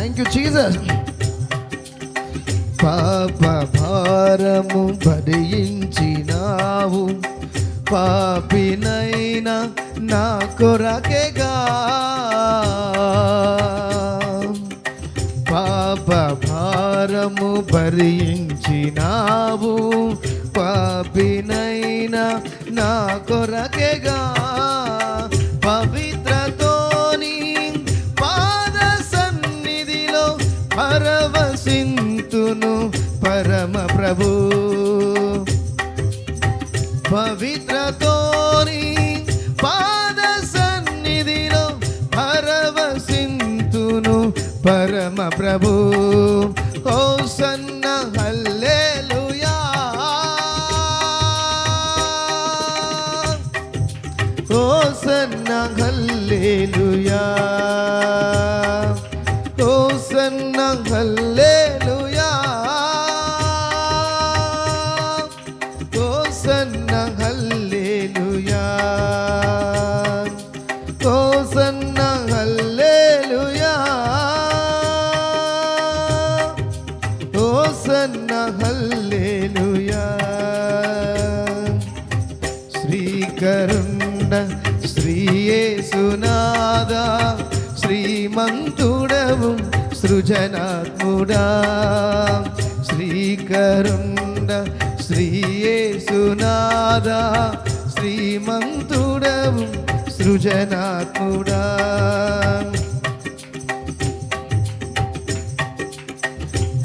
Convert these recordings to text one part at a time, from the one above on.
Thank you Jesus. పాప భారము భరించినావు, పాపినైనా నా కొరకెగా. పాప భారము భరించినావు, పాపినైనా నా కొరకెగా. పవిత్రతోని పాద సన్నిధిలో పరవశింతును పరమ ప్రభు. పవిత్రతోని పాద సన్నిధిలో పరవశింతును పరమ ప్రభు. హోసన్న హల్లెలూయా, హోసన్న హల్లెలూయా, హోసన్న హల్లెలూయా, హోసన్న హల్లెలూయా, హోసన్న హల్లెలూయా, హోసన్న హల్లెలూయా. శ్రీకరుణ శ్రీ యేసునాథా, శ్రీమంతుడవు సృజనాత్ముడా. శ్రీకరుణ శ్రీ యేసునాథా, శ్రీమంతుడవు సృజనాత్ముడా.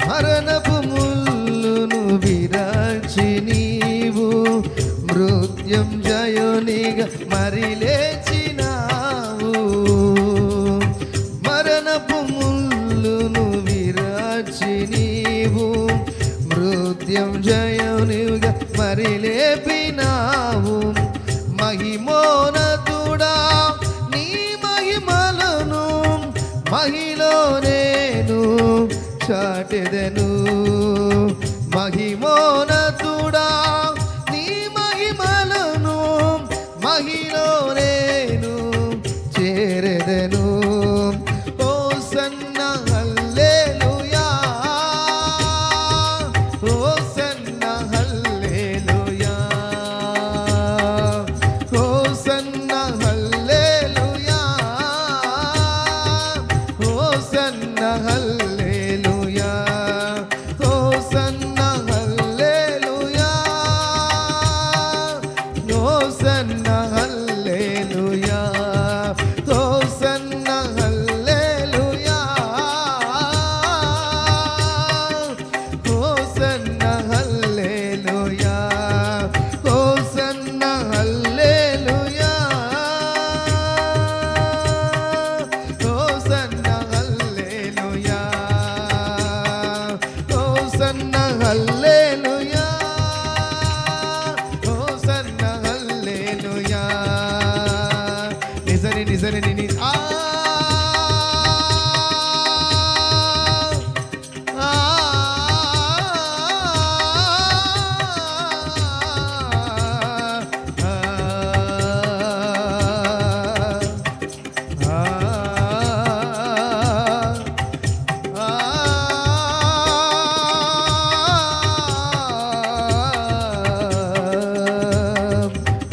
మరణపు ముల్లును విరచి నీవు మృత్యుంజయునిగా మరి లేచినావు. మరణపు ముల్లును విరచి నీవు మృత్యుంజయునిగా మరి లేపినావు. మహిమోన్నతుడా నీ మహిమలను మహిలో నేను చాటెదను. మహిమోన్నతుడా నీ మహిమలను మహిలో నేను చేరెదను. హోసన్న హల్లెలూయా, హోసన్న హల్లెలూయా, హోసన్న హల్లెలూయా, హోసన్న హల్లెలూయా, హోసన్న హల్లెలూయా, హోసన్న హల్లెలూయా, హోసన్న హల్లెలూయా, హోసన్న హల్లెలూయా, హోసన్న హల్లెలూయా, హోసన్న హల్లెలూయా, హోసన్న హల్లెలూయా, హోసన్న హల్లెలూయా. నిజని నిజని నిని ఆ ఆ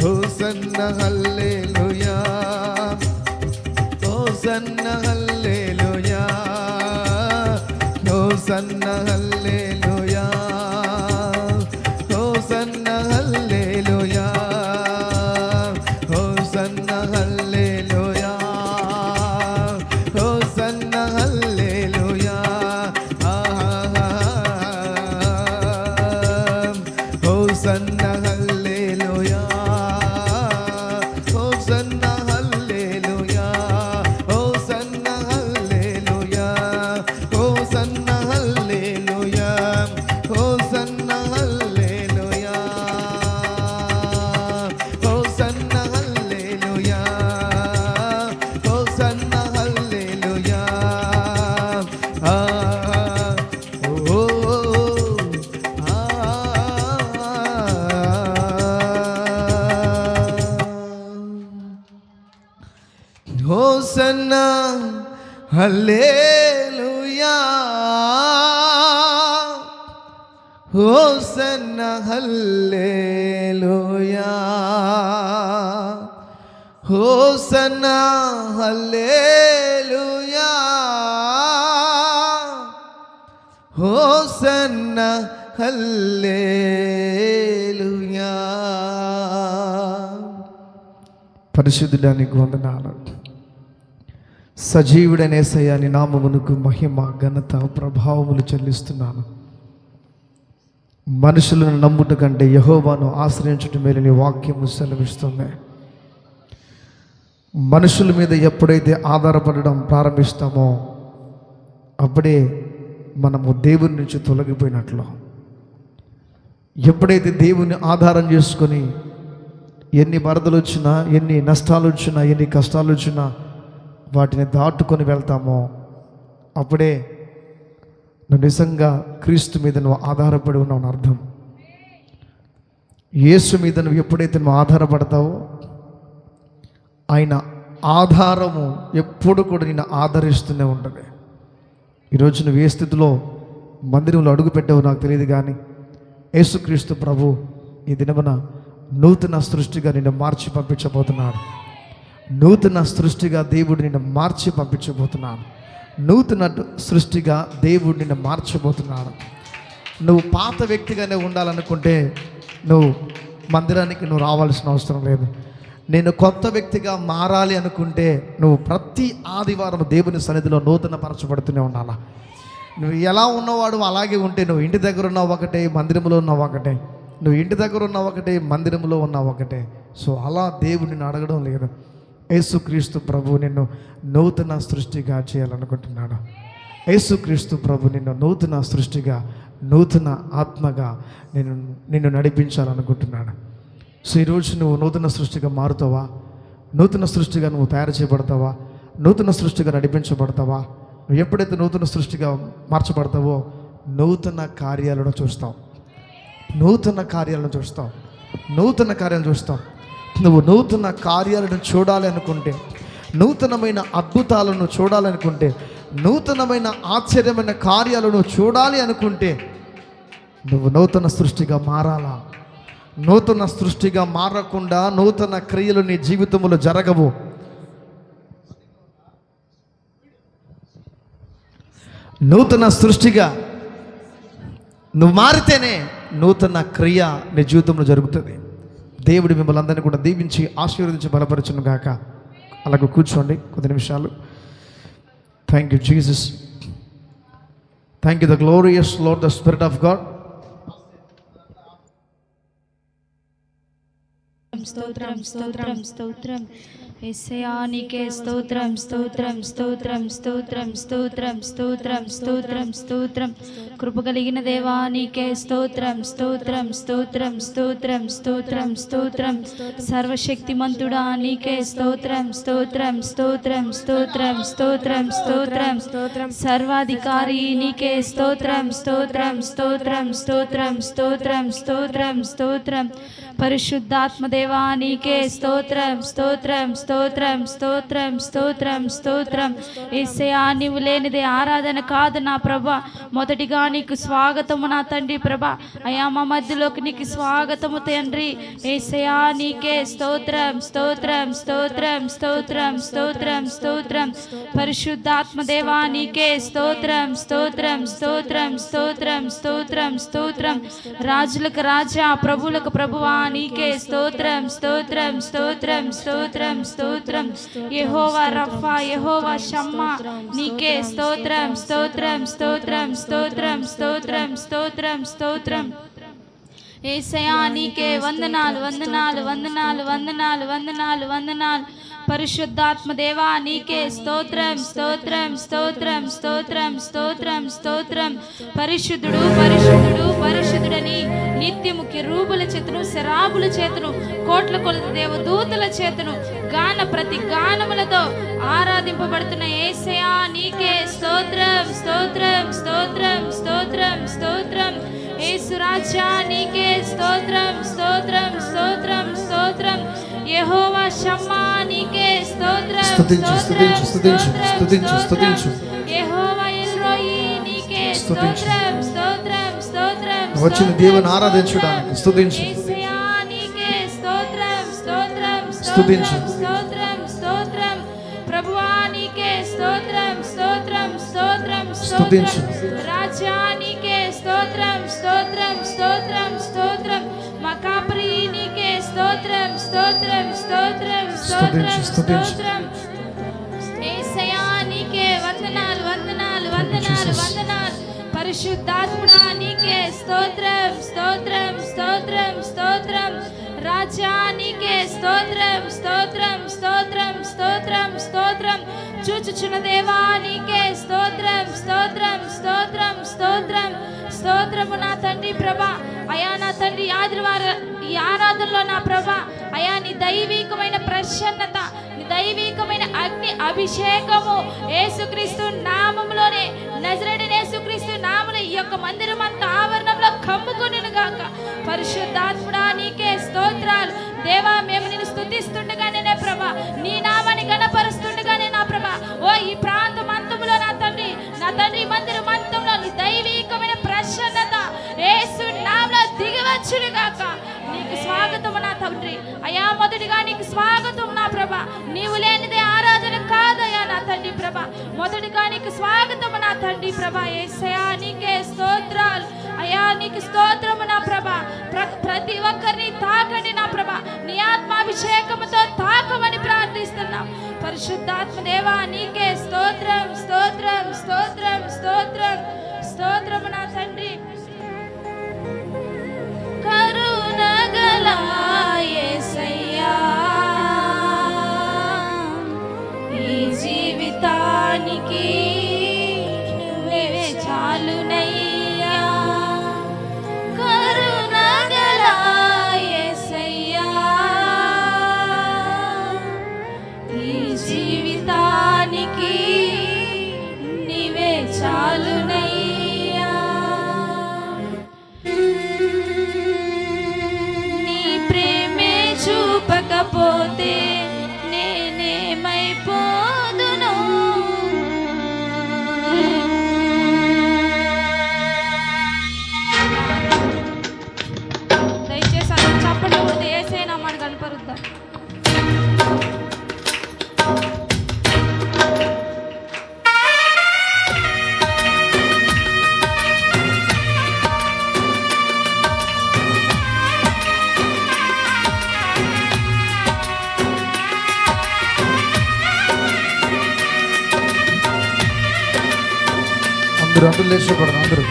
హోసన్న హల్లెలూయా, హోసన్న హల్లెలూయా, హోసన్న హల్లెలూయా, హోసన్న హల్లెలూయా, హోసన్న హల్లెలూయా, హోసన్న హల్లెలూయా. హోసన్న హల్లెలూయా, హోసన్న హల్లెలూయా, హోసన్న హల్లెలూయా, హోసన్న హల్లెలూయా. హోసన్న హల్లెలూయా హోసన్న హల్లెలూయా హోసన్న హల్లెలూయా. పరిశుద్ధుడా నీకు వందనాలు. సజీవుడైన యేసయ్యా నీ నామమునకు మహిమ ఘనత ప్రభావములు చెల్లిస్తున్నాను. మనుషులను నమ్ముట కంటే యెహోవాను ఆశ్రయించుట మేలు నీ వాక్యము సెలవిస్తుంది. మనుషుల మీద ఎప్పుడైతే ఆధారపడడం ప్రారంభిస్తామో అప్పుడే మనము దేవుని నుంచి తొలగిపోయినట్లు. ఎప్పుడైతే దేవుని ఆధారం చేసుకొని ఎన్ని వరదలు వచ్చినా, ఎన్ని నష్టాలు వచ్చినా, ఎన్ని కష్టాలు వచ్చినా వాటిని దాటుకొని వెళ్తామో అప్పుడే నువ్వు నిజంగా క్రీస్తు మీద నువ్వు ఆధారపడి ఉన్నావు అర్థం. యేసు మీద నువ్వు ఎప్పుడైతే నువ్వు ఆధారపడతావో ఆయన ఆధారము ఎప్పుడు కూడా నిన్ను ఆదరిస్తూనే ఉంటుంది. ఈరోజు నువ్వు ఏ స్థితిలో మందిరంలో అడుగు పెట్టావో నాకు తెలియదు, కానీ యేసుక్రీస్తు ప్రభు ఈ దినమున నూతన సృష్టిగా నిన్ను మార్చి పంపించబోతున్నాడు. నూతన సృష్టిగా దేవుడు నిన్ను మార్చి పంపించబోతున్నాడు. నూతన సృష్టిగా దేవుడు నిన్ను మార్చబోతున్నాడు. నువ్వు పాత వ్యక్తిగానే ఉండాలనుకుంటే నువ్వు మందిరానికి నువ్వు రావాల్సిన అవసరం లేదు. నేను కొత్త వ్యక్తిగా మారాలి అనుకుంటే నువ్వు ప్రతి ఆదివారం దేవుని సన్నిధిలో నూతన పరచబడుతూనే ఉండాలా. నువ్వు ఎలా ఉన్నవాడు అలాగే ఉంటే నువ్వు ఇంటి దగ్గర ఉన్నావు ఒకటే, మందిరంలో ఉన్నావు ఒకటే. నువ్వు ఇంటి దగ్గర ఉన్నావు ఒకటే, మందిరంలో ఉన్నావు ఒకటే. సో అలా దేవుడిని అడగడం లేదు. యేసుక్రీస్తు ప్రభు నిన్ను నూతన సృష్టిగా చేయాలనుకుంటున్నాడు. యేసుక్రీస్తు ప్రభు నిన్ను నూతన సృష్టిగా, నూతన ఆత్మగా నిన్ను నడిపించాలనుకుంటున్నాడు. సో ఈరోజు నువ్వు నూతన సృష్టిగా మారుతావా? నూతన సృష్టిగా నువ్వు తయారు చేయబడతావా? నూతన సృష్టిగా నడిపించబడతావా? నువ్వు ఎప్పుడైతే నూతన సృష్టిగా మార్చబడతావో నూతన కార్యాలను చూస్తావు. నూతన కార్యాలను చూస్తావు. నూతన కార్యాలను చూస్తావు. నువ్వు నూతన కార్యాలను చూడాలి అనుకుంటే, నూతనమైన అద్భుతాలను చూడాలనుకుంటే, నూతనమైన ఆశ్చర్యమైన కార్యాలను చూడాలి అనుకుంటే నువ్వు నూతన సృష్టిగా మారాలా. నూతన సృష్టిగా మారకుండా నూతన క్రియలు నీ జీవితంలో జరగవు. నూతన సృష్టిగా నువ్వు మారితేనే నూతన క్రియ నీ జీవితంలో జరుగుతుంది. దేవుడు మిమ్మల్ని అందరినీ కూడా దీవించి ఆశీర్వదించి బలపరచును గాక. అలాగే కూర్చోండి కొద్ది నిమిషాలు. Thank you Jesus. Thank you the glorious Lord, the spirit of God. స్తోత్రం స్తోత్రం స్తోత్రం యేసయ్యా నీకే స్తోత్రం స్తోత్రం స్తోత్రం స్తోత్రం స్తోత్రం స్తోత్రం స్తోత్రం స్తోత్రం కృప కలిగిన దేవా నీకే స్తోత్రం స్తోత్రం స్తోత్రం స్తోత్రం స్తోత్రం స్తోత్రం సర్వశక్తిమంతుడా నీకే స్తోత్రం స్తోత్రం స్తోత్రం స్తోత్రం స్తోత్రం స్తోత్రం స్తోత్రం సర్వాధికారి నీకే స్తోత్రం స్తోత్రం స్తోత్రం స్తోత్రం స్తోత్రం స్తోత్రం స్తోత్రం పరిశుద్ధాత్మ దేవా నీకే స్తోత్రం స్తోత్రం స్తోత్రం స్తోత్రం స్తోత్రం స్తోత్రం యేసయ్యా నీవు లేనిదే ఆరాధన కాదు నా ప్రభా. మొదటిగా నీకు స్వాగతము నా తండ్రి ప్రభా. అయ్యా మా మధ్యలోకి నీకు స్వాగతము తండ్రి. యేసయ్యా నీకే స్తోత్రం స్తోత్రం స్తోత్రం స్తోత్రం స్తోత్రం స్తోత్రం పరిశుద్ధాత్మ దేవా నీకే స్తోత్రం స్తోత్రం స్తోత్రం స్తోత్రం స్తోత్రం స్తోత్రం రాజులకు రాజా ప్రభువులకు ప్రభువా నీకే స్తోత్రం స్తోత్రం స్తోత్రం స్తోత్రం స్తోత్రం యెహోవా రఫా యెహోవా షమ్మా నీకే స్తోత్రం స్తోత్రం స్తోత్రం స్తోత్రం స్తోత్రం స్తోత్రం స్తోత్రం యేసయ్యా నీకే వందనాలు వందనాలు వందనాలు వందనాలు వందనాలు వందనాలు పరిశుద్ధాత్మ దేవా నీకే స్తోత్రం స్తోత్రం స్తోత్రం స్తోత్రం స్తోత్రం స్తోత్రం పరిశుద్ధుడు పరిశుద్ధుడు పరిశుద్ధుడని నిత్యము కెరూబుల చేతను శరాబుల చేతను కోట్ల కొలది దేవదూతల చేతను గాన ప్రతి గానములతో ఆరాధింపబడుతున్న యేసయ్యా నీకే స్తోత్రం స్తోత్రం స్తోత్రం స్తోత్రం స్తోత్రం యేసు రాజా నీకే స్తోత్రం స్తోత్రం స్తోత్రం స్తోత్రం యెహోవా షమ్మా నీకే స్తోత్రం స్తోత్రం యెహోవా ఎల్రోయి నీకే స్తోత్రం స్తోత్రం స్తోత్రం వచ్చింది దేవుని ఆరాధించడానికి. స్తుతించు, యేసయ్యా నీకే స్తోత్రం స్తోత్రం స్తుతించు. స్తోత్రం స్తోత్రం ప్రభువా నీకే స్తోత్రం స్తోత్రం స్తోత్రం స్తుతించు. రాజా నీకే స్తోత్రం స్తోత్రం స్తోత్రం స్తోత్రం మా కాపరి నీకే స్తోత్రం స్తోత్రం స్తోత్రం స్తోత్రం స్తోత్రం యేసయ్యా నీకే వందనాలు వందనాలు వందనాలు వందనాలు పరిశుద్ధాత్ముడా నీకే స్తోత్రం స్తోత్రం స్తోత్రం స్తోత్రం రాజా నీకే స్తోత్రం స్తోత్రం స్తోత్రం స్తోత్రం స్తోత్రం చూచుచున్న దేవా నీకే స్తోత్రం స్తోత్రం స్తోత్రం స్తోత్రం స్తోత్రము నా తండ్రి ప్రభా. అయా నా తండ్రి ఈ ఆరాధనలో నా ప్రభా అయా నీ దైవికమైన ప్రసన్నత, నీ దైవికమైన అగ్ని అభిషేకము యేసుక్రీస్తు నామములోనే, నజరేయుడైన యేసుక్రీస్తు నామములో ఈ యొక్క మందిరం అంతా ఆవరణంలో కమ్ముకొనును గాక. పరిశుద్ధాత్ముడా నీకే స్తోత్రాలు దేవా. మేము నిన్ను స్తుతిస్తుండగానే ప్రభా, నీ నామాన్ని గణపరుస్తుండగానే నా ప్రభా ఓ ఈ ప్రాంతం అంతములో నా తండ్రి మందిరం అంతంలో నీ దైవికమైన ప్రసన్నత యేసు నామములో దిగివచ్చును గాక. నీకు స్వాగతం నా తండ్రి అయా. మొదటిగా నీకు స్వాగతం నా ప్రభా. నీవు లేనిదే ఆరాధన కాదయా నా తండ్రి ప్రభా. మొదటిగా నీకు స్వాగతం నా తండ్రి ప్రభా. యేసయ్యా నీకే స్తోత్రాలు అయా. నీకు స్తోత్రము నా ప్రభా. ప్రతి ఒక్కరిని తాకండి నా ప్రభా. నీ ఆత్మాభిషేకముతో తాకమని ప్రార్థిస్తున్నాం. పరిశుద్ధాత్మ దేవా నీకే స్తోత్రం స్తోత్రం స్తోత్రం స్తోత్రం స్తోత్రము నా తండ్రి. కరుణగల యేసయ్యా ఈ జీవితానికి నువ్వే చాలునయ్యా. కరుణగల యేసయ్యా ఈ జీవితానికి నీవే చాలునయ్యా. నీ ప్రేమే చూపకపోతే నేనేమైపోదును. దయచేసి అందరూ చప్పట్లు కొట్టి యేసయ్య నామాన్ని కనపరుద్దాం. అందరూ లేచకూడదు. అందరూ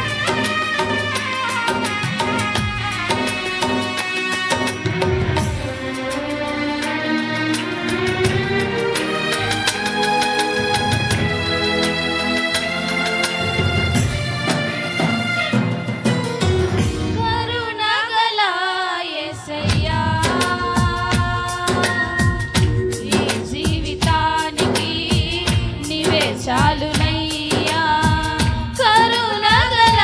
కరుణగల యేసయ్యా ఈ జీవితానికి నీవే చాలునయ్యా. కరుణగల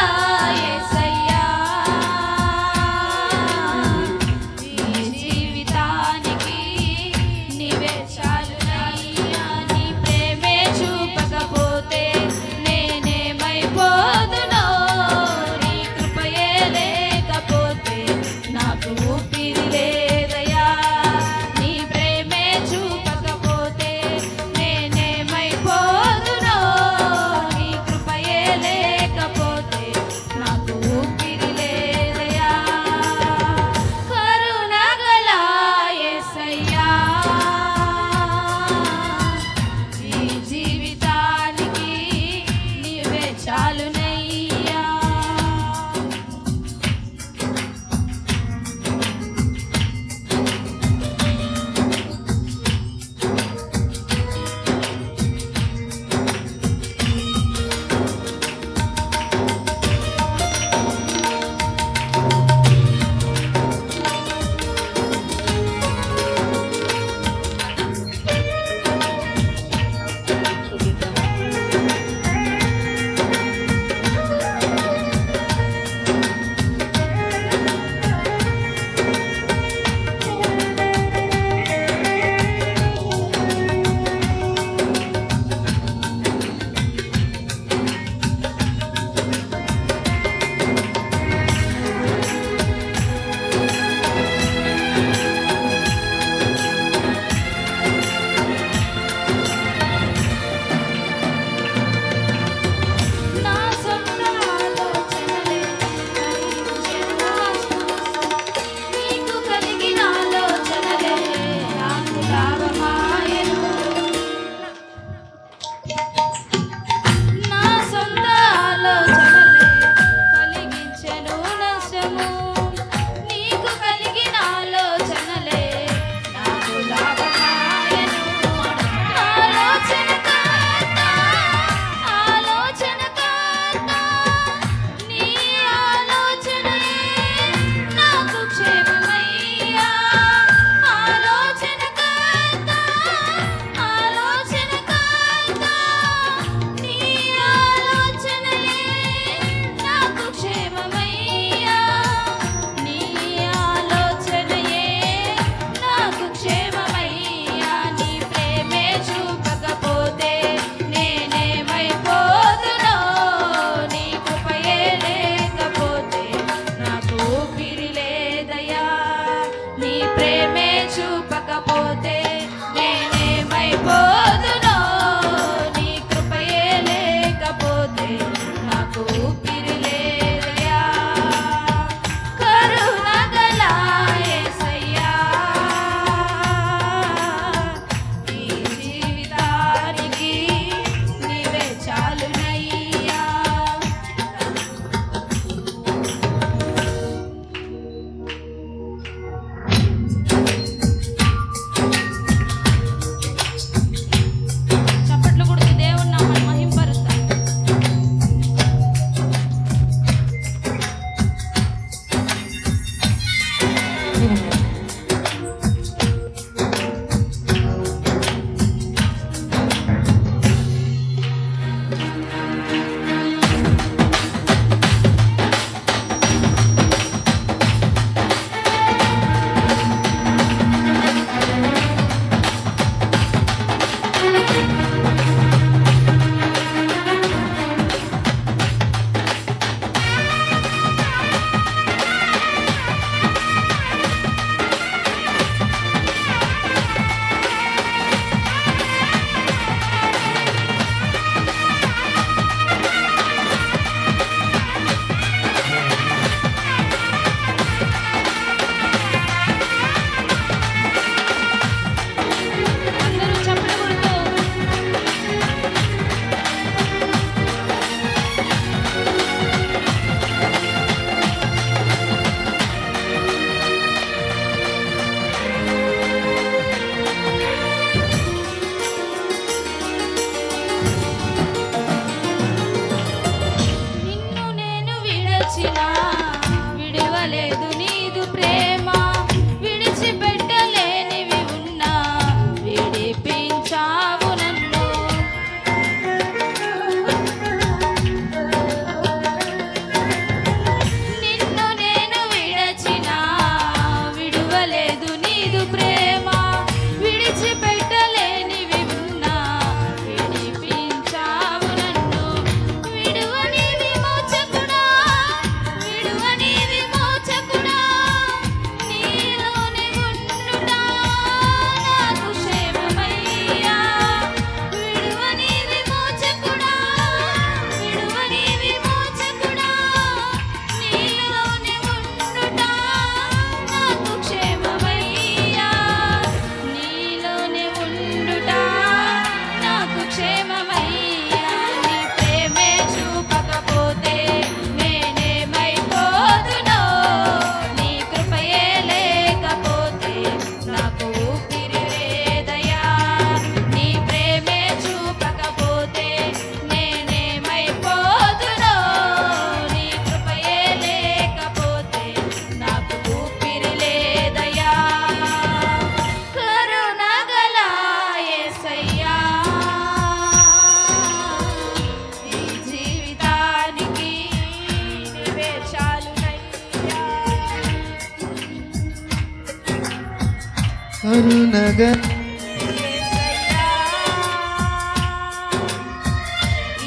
కరుణగా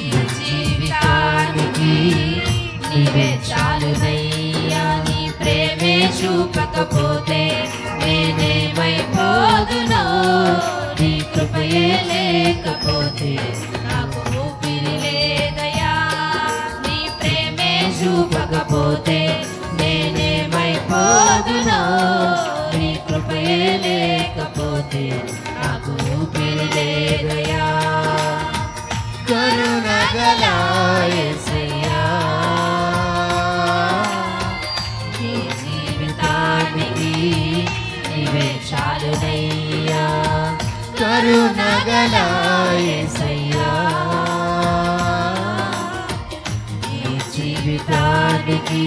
ఈ జీవితానికి నీవే చాలునయ్యా. నీ ప్రేమే చూపకపోతే నేనేమైపోదునో, నీ కృపయే లేకపోతే నాకు ఊపిరి లేదయ్యా. నీ ప్రేమే చూపకపోతే నేనేమైపోదునో, నీ కృపయే లేకపోతే నాకు ఊపిరి లేదయ్యా. కరుణగల యేసయ్యా, నీ జీవితానికి నీవే చాలునయ్యా. కరుణగల యేసయ్యా, నీ జీవితానికి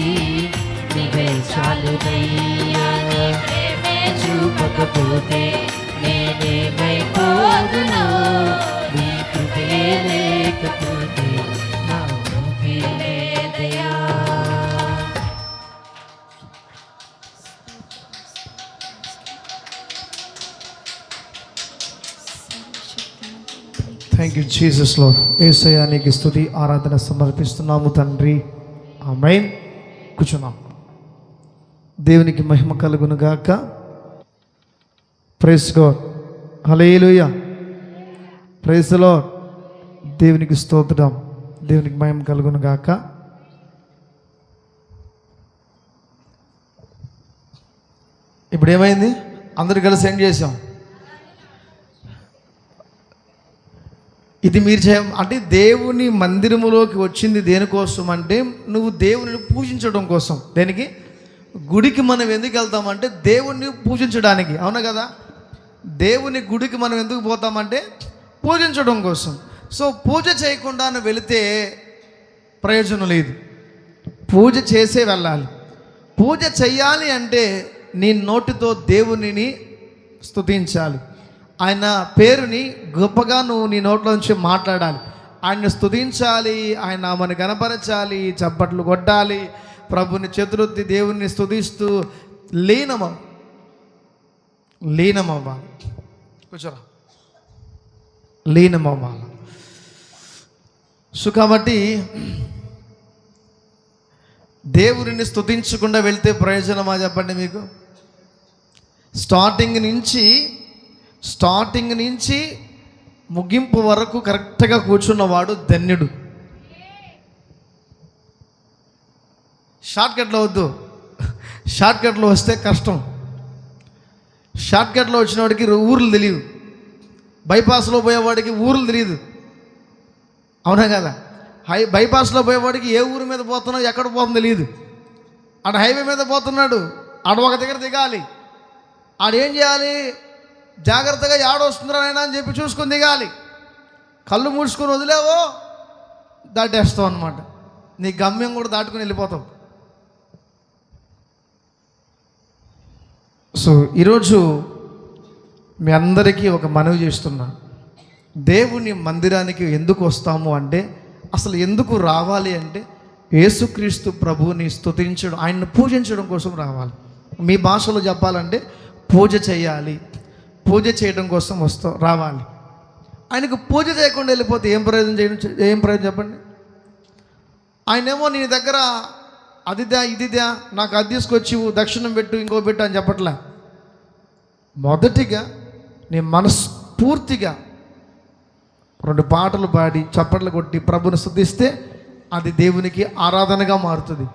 నీవే చాలునయ్యా. నీ ప్రేమే చూపకపోతే నేనేమైపోదునో, నీ కృపే లేకపోతే నా ఊపిరి లేదయ్యా. Thank you Jesus Lord. యేసయ్యా నీకు స్తుతి ఆరాధన సమర్పిస్తున్నాము తండ్రి. ఆమేన్. కూర్చున్నాం. దేవునికి మహిమ కలుగును గాక. Praise God. Hallelujah. Praise the Lord. దేవునికి స్తోత్రం. దేవునికి మహిమ కలుగును గాక. ఇప్పుడు ఏమైంది? అందరు కలిసి ఏం చేసాం? ఇది మీరు అంటే దేవుని మందిరములోకి వచ్చింది దేనికోసం అంటే నువ్వు దేవుని పూజించడం కోసం. దేనికి? గుడికి మనం ఎందుకు వెళ్తామంటే దేవుణ్ణి పూజించడానికి. అవునా కదా? దేవుని గుడికి మనం ఎందుకు పోతామంటే పూజించడం కోసం. సో పూజ చేయకుండా నువ్వు వెళితే ప్రయోజనం లేదు. పూజ చేసే వెళ్ళాలి. పూజ చెయ్యాలి అంటే నీ నోటితో దేవునిని స్తుతించాలి. ఆయన పేరుని గొప్పగా నువ్వు నీ నోట్లోంచి మాట్లాడాలి. ఆయన్ని స్తుతించాలి, ఆయన నామని కనపరచాలి, చప్పట్లు కొట్టాలి, ప్రభుని చేతులెత్తి దేవుని స్తుతిస్తూ లీనమవ్వాలి. కూర్చోరా. లీనమవ్వాలి. సో కాబట్టి దేవుడిని స్తుతించకుండా వెళ్తే ప్రయోజనమా చెప్పండి మీకు? స్టార్టింగ్ నుంచి ముగింపు వరకు కరెక్ట్గా కూర్చున్నవాడు ధన్యుడు. షార్ట్కట్లో వద్దు. షార్ట్కట్లో వస్తే కష్టం. షార్ట్కట్లో వచ్చినవాడికి ఊర్లు తెలియదు. బైపాస్లో పోయేవాడికి ఊర్లు తెలియదు. అవునా కదా? బైపాస్లో పోయేవాడికి ఏ ఊరి మీద పోతున్నావు, ఎక్కడ పోతుందో తెలియదు. ఆడ హైవే మీద పోతున్నాడు, ఆడ ఒక దగ్గర దిగాలి. ఆడేం చేయాలి? జాగ్రత్తగా ఆడొస్తుందిరా నాయనా అని చెప్పి చూసుకొని దిగాలి. కళ్ళు మూసుకొని వదిలేవో దాటేస్తావు అనమాట. నీ గమ్యం కూడా దాటుకుని వెళ్ళిపోతావు. సో ఈరోజు మీ అందరికీ ఒక మనవి చేస్తున్నా. దేవుని మందిరానికి ఎందుకు వస్తాము అంటే, అసలు ఎందుకు రావాలి అంటే యేసుక్రీస్తు ప్రభువుని స్తుతించడం, ఆయన్ని పూజించడం కోసం రావాలి. మీ భాషలో చెప్పాలంటే పూజ చేయాలి. పూజ చేయడం కోసం రావాలి. ఆయనకు పూజ చేయకుండా వెళ్ళిపోతే ఏం ప్రయోజనం చెప్పండి? ఆయనేమో నీ దగ్గర అదిదా ఇదిదా నాకు అది తీసుకొచ్చి దక్షిణం పెట్టు, ఇంకో పెట్టు అని చెప్పట్లే. మొదటిగా నీ మనస్ఫూర్తిగా 2 పాటలు పాడి చప్పట్లు కొట్టి ప్రభుని స్తుతిస్తే అది దేవునికి ఆరాధనగా మారుతుంది.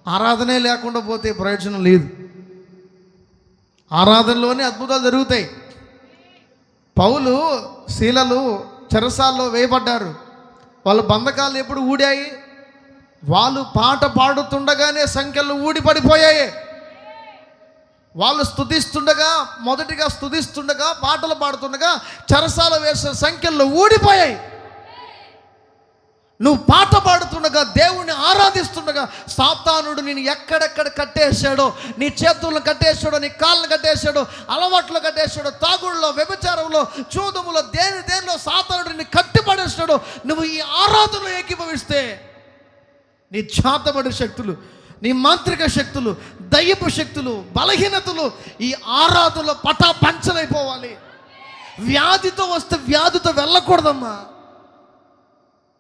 ఆరాధనే లేకుండా పోతే ప్రయోజనం లేదు. ఆరాధనలోనే అద్భుతాలు జరుగుతాయి. పౌలు శీలలు చెరసాల్లో వేయబడ్డారు. వాళ్ళ బంధకాలు ఎప్పుడు ఊడాయి? వాళ్ళు పాట పాడుతుండగానే సంఖ్యలు ఊడి పడిపోయాయి. వాళ్ళు మొదటిగా స్తుతిస్తుండగా పాటలు పాడుతుండగా చెరసాల వేసిన సంఖ్యలు ఊడిపోయాయి. నువ్వు పాట పాడుతుండగా, దేవుణ్ణి ఆరాధిస్తుండగా సాతానుడు నేను ఎక్కడెక్కడ కట్టేశాడో, నీ చేతులను కట్టేశాడో, నీ కాళ్ళను కట్టేశాడో, అలవాట్లు కట్టేశాడో, తాగుడులో, వ్యభిచారంలో, చూదములో, దేనిలో సాతానుడు నిన్ను కట్టిపడేశాడో, నువ్వు ఈ ఆరాధనలో ఏకీభవిస్తే నీ చేతబడి శక్తులు నీ మాంత్రిక శక్తులు, దయ్యపు శక్తులు, బలహీనతలు ఈ ఆరాధనలో పంచలైపోవాలి. వ్యాధితో వస్తే వ్యాధితో వెళ్ళకూడదమ్మా.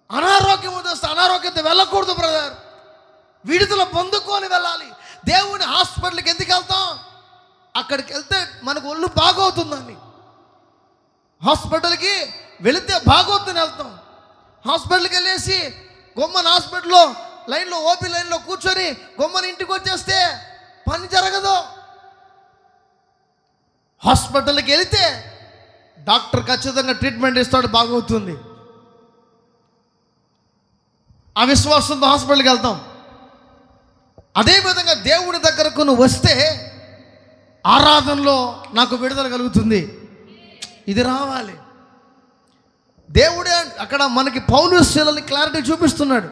అనారోగ్యం వస్తే అనారోగ్యంతో వెళ్ళకూడదు బ్రదర్. విడుదల పొందుకొని వెళ్ళాలి. దేవుని హాస్పిటల్కి ఎందుకు వెళ్తాం? అక్కడికి వెళ్తే మనకు ఒళ్ళు బాగవుతుందండి. హాస్పిటల్కి వెళితే బాగవుతుందని వెళ్తాం. హాస్పిటల్కి వెళ్ళేసి గొమ్మన హాస్పిటల్లో లైన్లో, ఓపీ లైన్లో కూర్చొని గొమ్మన ఇంటికి వచ్చేస్తే పని జరగదు. హాస్పిటల్కి వెళితే డాక్టర్ ఖచ్చితంగా ట్రీట్మెంట్ ఇస్తాడు, బాగవుతుంది. ఆ విశ్వాసంతో హాస్పిటల్కి వెళ్తాం. అదేవిధంగా దేవుని దగ్గరకు నువ్వు వస్తే ఆరాధనలో నాకు విడుదల కలుగుతుంది. ఇది రావాలి. దేవుడే అక్కడ మనకి పౌలు శీలని క్లారిటీ చూపిస్తున్నాడు.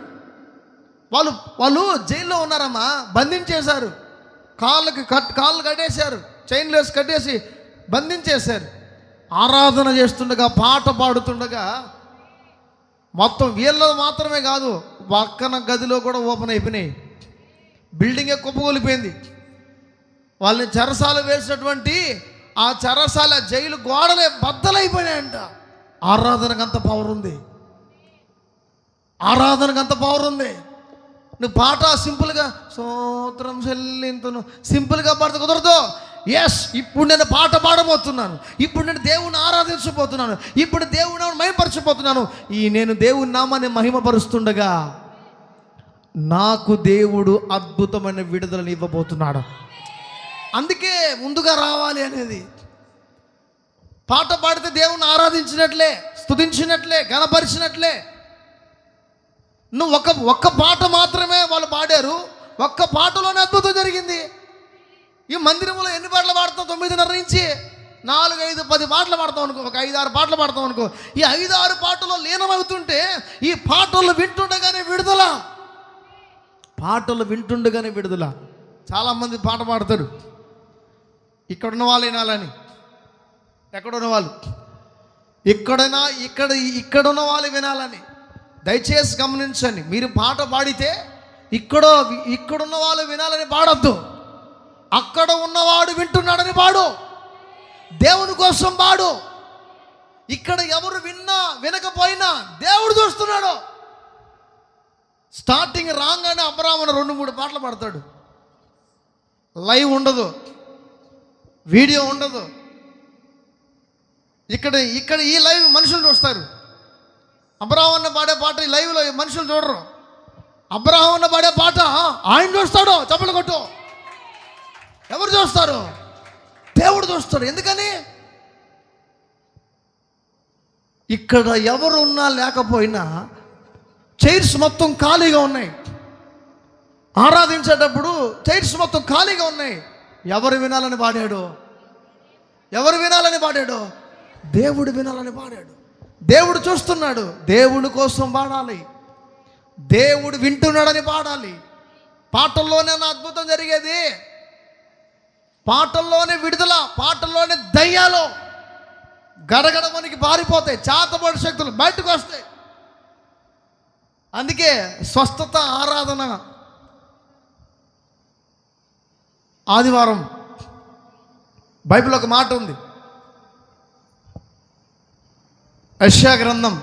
వాళ్ళు జైల్లో ఉన్నారమ్మా, బంధించేశారు, కాళ్ళు కట్టేశారు, చైన్లు వేసి కట్టేసి బంధించేశారు. ఆరాధన చేస్తుండగా, పాట పాడుతుండగా మొత్తం వీళ్ళలో మాత్రమే కాదు, పక్కన గదిలో కూడా ఓపెన్ అయిపోయినాయి. బిల్డింగే కుప్పగొలిపోయింది. వాళ్ళని చెరసాల వేసినటువంటి ఆ చెరసాల జైలు గోడలే బద్దలైపోయినాయంట. ఆరాధనకు అంత పవర్ ఉంది. ఆరాధనకు అంత పవర్ ఉంది. నువ్వు పాట సింపుల్గా స్తోత్రం చెల్లింతును సింపుల్గా పాడితే కుదరదు. ఎస్, ఇప్పుడు నేను పాట పాడబోతున్నాను, ఇప్పుడు నేను దేవుని ఆరాధించబోతున్నాను, ఇప్పుడు దేవుని మహిమపరచబోతున్నాను. నేను దేవుని నామాన్ని మహిమపరుస్తుండగా నాకు దేవుడు అద్భుతమైన విడుదలను ఇవ్వబోతున్నాడు. అందుకే ముందుగా రావాలి అనేది. పాట పాడితే దేవుని ఆరాధించినట్లే, స్తుతించినట్లే, గణపరిచినట్లే. నువ్వు ఒక్క పాట మాత్రమే వాళ్ళు పాడారు, ఒక్క పాటలోనే అద్భుతం జరిగింది. ఈ మందిరంలో ఎన్ని పాటలు పాడతాం? 9:30 నుంచి 4, 5, 10 పాటలు పాడతాం అనుకో, ఒక 5, 6 పాటలు పాడతాం అనుకో. ఈ 5, 6 పాటల్లో లీనమవుతుంటే ఈ పాటలు వింటుండగానే విడుదల. పాటలు వింటుండగానే విడుదల. చాలామంది పాట పాడతారు ఇక్కడున్న వాళ్ళు వినాలని. ఎక్కడున్న వాళ్ళు ఇక్కడున్న వాళ్ళు వినాలని. దయచేసి గమనించండి, మీరు పాట పాడితే ఇక్కడున్న వాళ్ళు వినాలని పాడొద్దు. అక్కడ ఉన్నవాడు వింటున్నాడని పాడు. దేవుని కోసం పాడు. ఇక్కడ ఎవరు వినకపోయినా దేవుడు చూస్తున్నాడు. స్టార్టింగ్ రాగానే అబ్రాహాము 2-3 పాటలు పాడతాడు. లైవ్ ఉండదు, వీడియో ఉండదు. ఇక్కడ ఈ లైవ్ మనుషులు చూస్తారు. అబ్రాహాము పాడే పాట ఈ లైవ్లో మనుషులు చూడరు. అబ్రాహాము పాడే పాట ఆయన చూస్తాడు. చప్పలు కొట్టు. ఎవరు చూస్తారు? దేవుడు చూస్తాడు. ఎందుకని? ఇక్కడ ఎవరు ఉన్నా లేకపోయినా చైర్స్ మొత్తం ఖాళీగా ఉన్నాయి. ఆరాధించేటప్పుడు చైర్స్ మొత్తం ఖాళీగా ఉన్నాయి. ఎవరు వినాలని పాడాడు? ఎవరు వినాలని పాడాడు? దేవుడు వినాలని పాడాడు. దేవుడు చూస్తున్నాడు. దేవుడి కోసం పాడాలి. దేవుడు వింటున్నాడని పాడాలి. పాటల్లోనే అద్భుతం జరిగేది. పాటల్లోనే విడుదల, పాటల్లోనే దయ్యాలు గడగడ మనకి పారిపోతాయి. చేతబడి శక్తులు బయటకు వస్తాయి. అందుకే స్వస్థత ఆరాధన ఆదివారం. బైబిల్ ఒక మాట ఉంది. యెషయా గ్రంథం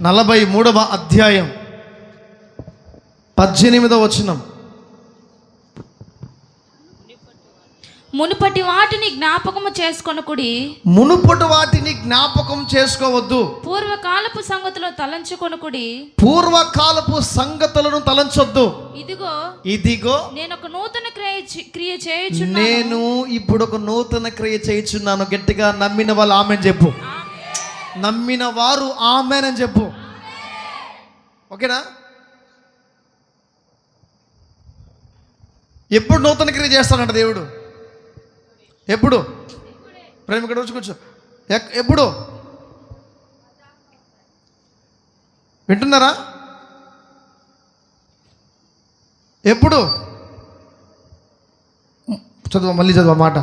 43వ అధ్యాయం 18వ వచనం. మునుపటి వాటిని జ్ఞాపకము చేసుకొనకుడి. మునుపటి వాటిని జ్ఞాపకం చేసుకోవద్దు. పూర్వకాలపు సంగతులు తలంచుకొనకుడి. పూర్వకాలపు సంగతులను తలంచొద్దు. ఇదిగో నేను ఒక నూతన క్రియ చేయుచున్నాను. నేను ఇప్పుడు ఒక నూతన క్రియ చేయుచున్నాను. గట్టిగా నమ్మిన వాళ్ళు ఆమెన్ చెప్పు. నమ్మిన వారు ఆమెన్ అని చెప్పు. ఓకేనా? ఎప్పుడు నూతన క్రియ చేస్తానంట దేవుడు? ఎప్పుడు? ప్రేమ ఇక్కడ వచ్చి కూర్చో. ఎప్పుడు? వింటున్నారా? ఎప్పుడు? చదువు, మళ్ళీ చదువు మాట.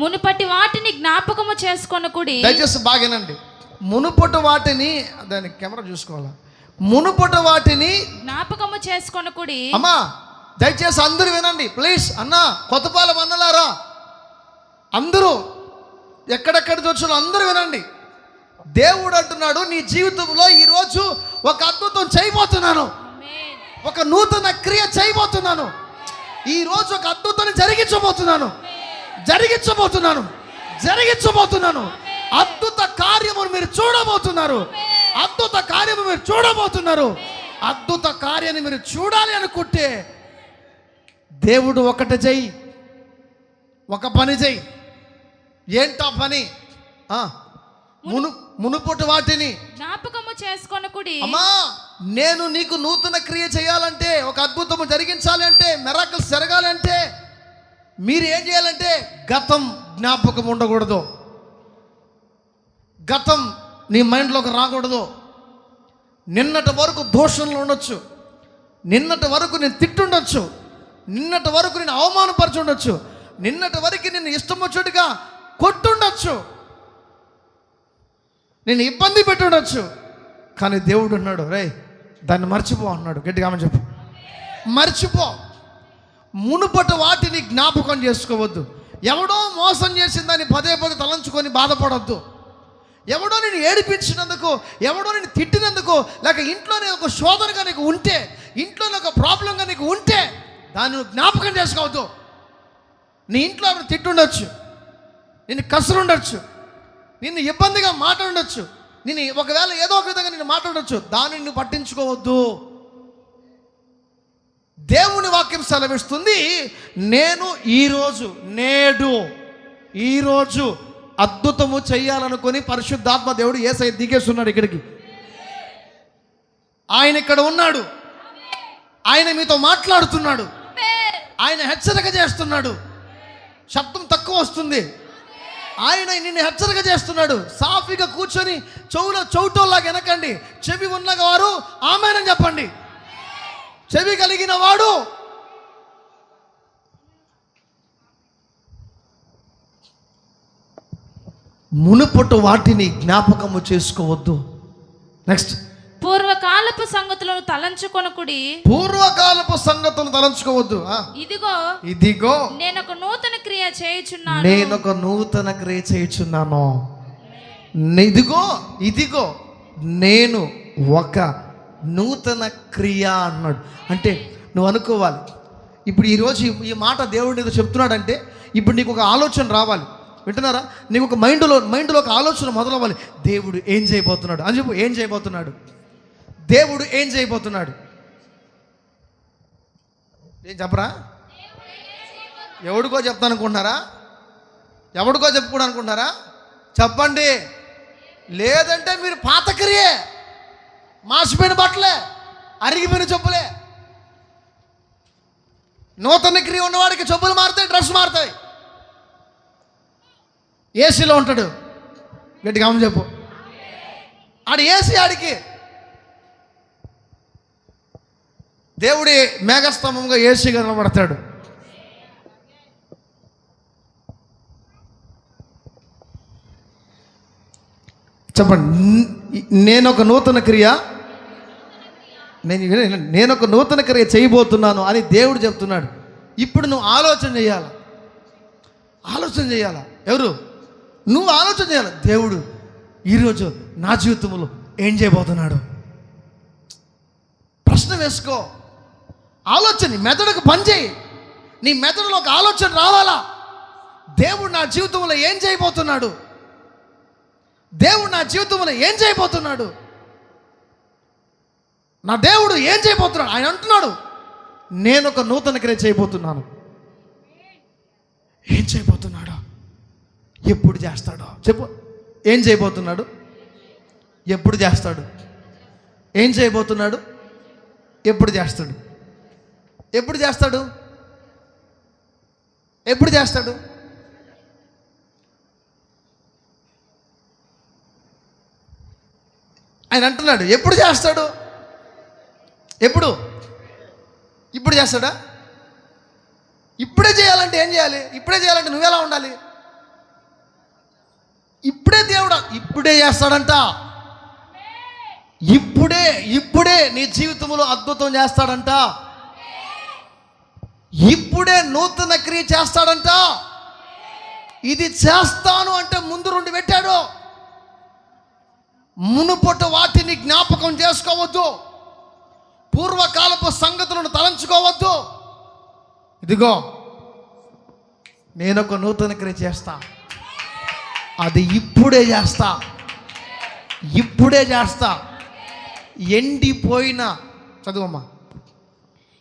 మునుపటి వాటిని జ్ఞాపకము చేసుకొనకుడి. దయచేసి బాగానండి. మునుపటి వాటిని, దాని కెమెరా చూసుకోవాలా, మునుపటి వాటిని జ్ఞాపకము చేసుకొనకుడి. అమ్మా దయచేసి అందరూ వినండి ప్లీజ్. అన్నా, కొత్తపాలెం అన్నలారా అందరూ, ఎక్కడెక్కడ వచ్చారో అందరూ వినండి. దేవుడు అంటున్నాడు, నీ జీవితంలో ఈరోజు ఒక అద్భుతం చేయబోతున్నాను, ఒక నూతన క్రియ చేయబోతున్నాను, ఈరోజు ఒక అద్భుతాన్ని జరిగించబోతున్నాను. అద్భుత కార్యమును మీరు చూడబోతున్నారు. అద్భుత కార్యాన్ని మీరు చూడాలి అనుకుంటే దేవుడు ఒకటి చెయ్యి, ఒక పని చెయ్యి. ఏంటా పని? మునుపటి వాటిని జ్ఞాపకము చేసుకొనకుడి. అమ్మా, నేను నీకు నూతన క్రియ చేయాలంటే, ఒక అద్భుతము జరిగించాలి అంటే, మిరాకిల్స్ జరగాలంటే మీరు ఏం చేయాలంటే గతం జ్ఞాపకం ఉండకూడదు. గతం నీ మైండ్లోకి రాకూడదు. నిన్నటి వరకు దోషంలో ఉండొచ్చు, నిన్నటి వరకు నేను తిట్టుండొచ్చు, నిన్నటి వరకు నేను అవమానపరిచి ఉండొచ్చు, నిన్నటి వరకు నేను ఇష్టం వచ్చేట్టుగా కొట్టుండొచ్చు, నేను ఇబ్బంది పెట్టుండొచ్చు. కానీ దేవుడు అన్నాడు, రే దాన్ని మర్చిపో అన్నాడు. గట్టిగా ఆమె చెప్పు, మర్చిపో. మునుపటి వాటిని జ్ఞాపకం చేసుకోవద్దు. ఎవడో మోసం చేసిందని పదే పదే తలంచుకొని బాధపడొద్దు. ఎవడో నేను ఏడిపించినందుకు, ఎవడో నేను తిట్టినందుకు, లేక ఇంట్లోనే ఒక శోధనగా నీకు ఉంటే, ఇంట్లోనే ఒక ప్రాబ్లంగా నీకు ఉంటే దాన్ని నువ్వు జ్ఞాపకం చేసుకోవద్దు. నీ ఇంట్లో అప్పుడు తిట్టుండొచ్చు, నిన్ను కసురుండొచ్చు, నిన్ను ఇబ్బందిగా మాట్లాడొచ్చు, నేను ఒకవేళ ఏదో ఒక విధంగా నేను మాట్లాడొచ్చు, దానిని నువ్వు పట్టించుకోవద్దు. దేవుని వాక్యం సెలవిస్తుంది, నేను ఈరోజు అద్భుతము చెయ్యాలనుకొని పరిశుద్ధాత్మ దేవుడు యేసయ్య దిగేస్తున్నాడు ఇక్కడికి. ఆయన ఇక్కడ ఉన్నాడు, ఆయన మీతో మాట్లాడుతున్నాడు, ఆయన హెచ్చరిక చేస్తున్నాడు. శబ్దం తక్కువ వస్తుంది, ఆయన నిన్ను హెచ్చరిక చేస్తున్నాడు. సాఫీగా కూర్చొని చౌటోలాగా వెనకండి. చెవి ఉన్న వారు ఆమేనని చెప్పండి. చెవి కలిగిన వాడు మునుపటి వాటిని జ్ఞాపకము చేసుకోవద్దు. నెక్స్ట్, పూర్వకాలపు సంగతులను తలంచుకొనకుడి. పూర్వకాలపు సంగతులను తలంచుకోవద్దు. ఇదిగో నేను ఒక నూతన క్రియ చేయుచున్నాను. ఇదిగో నేను ఒక నూతన క్రియ అన్నాడు. అంటే నువ్వు అనుకోవాలి, ఇప్పుడు ఈరోజు ఈ మాట దేవుడు నీతో చెప్తున్నాడంటే ఇప్పుడు నీకు ఒక ఆలోచన రావాలి. వింటున్నారా? నీకు ఒక మైండ్లో ఒక ఆలోచన మొదలవ్వాలి. దేవుడు ఏం చేయబోతున్నాడు అని చెప్పు. ఏం చేయబోతున్నాడు దేవుడు? ఏం చేయబోతున్నాడు? ఏం చెప్పరా? ఎవడికో చెప్తాను అనుకుంటున్నారా? ఎవడికో చెప్పుకోవడం అనుకుంటున్నారా? చెప్పండి. లేదంటే మీరు పాత క్రియే, మాసిపోయిన బట్టలే, అరిగిపోయిన చెప్పులే. నూతన క్రియ ఉన్నవాడికి చెప్పులు మారుతాయి, డ్రెస్ మారుతాయి. ఏసీలో ఉంటాడు, గట్టిగా అమ్మ చెప్పు. ఆడు ఏసీ, ఆడికి దేవుడి మేఘస్తంభంగా ఏసీగా నిలబడతాడు. చెప్పండి, నేను ఒక నూతన క్రియ చేయబోతున్నాను అని దేవుడు చెప్తున్నాడు. ఇప్పుడు నువ్వు ఆలోచన చేయాలా. ఎవరు? నువ్వు ఆలోచన చేయాలి. దేవుడు ఈరోజు నా జీవితంలో ఏం చేయబోతున్నాడు? ప్రశ్న వేసుకో. ఆలోచన మెదడుకు పని చేయి. నీ మెదడులో ఒక ఆలోచన రావాలా. దేవుడు నా జీవితంలో ఏం చేయబోతున్నాడు? నా దేవుడు ఏం చేయబోతున్నాడు? ఆయన అంటున్నాడు, నేను ఒక నూతన క్రియ చేయబోతున్నాను. ఏం చేయబోతున్నాడు? ఎప్పుడు చేస్తాడో చెప్పు. ఏం చేయబోతున్నాడు? ఎప్పుడు చేస్తాడు? ఏం చేయబోతున్నాడు? ఎప్పుడు చేస్తాడు? ఆయన అంటున్నాడు, ఎప్పుడు చేస్తాడు? ఇప్పుడు చేస్తాడా? ఇప్పుడే చేయాలంటే ఏం చేయాలి? ఇప్పుడే చేయాలంటే నువ్వెలా ఉండాలి? ఇప్పుడే దేవుడు ఇప్పుడే చేస్తాడంట. ఇప్పుడే నీ జీవితంలో అద్భుతం చేస్తాడంట. ఇప్పుడే నూతన క్రియ చేస్తాడంట. ఇది చేస్తాను అంటే ముందు రెండు పెట్టాడు. మునుపొట వాటిని జ్ఞాపకం చేసుకోవద్దు, పూర్వకాలపు సంగతులను తలంచుకోవద్దు. ఇదిగో నేను ఒక నూతన క్రియ చేస్తా, అది ఇప్పుడే చేస్తా. ఎండిపోయిన చదువమ్మా.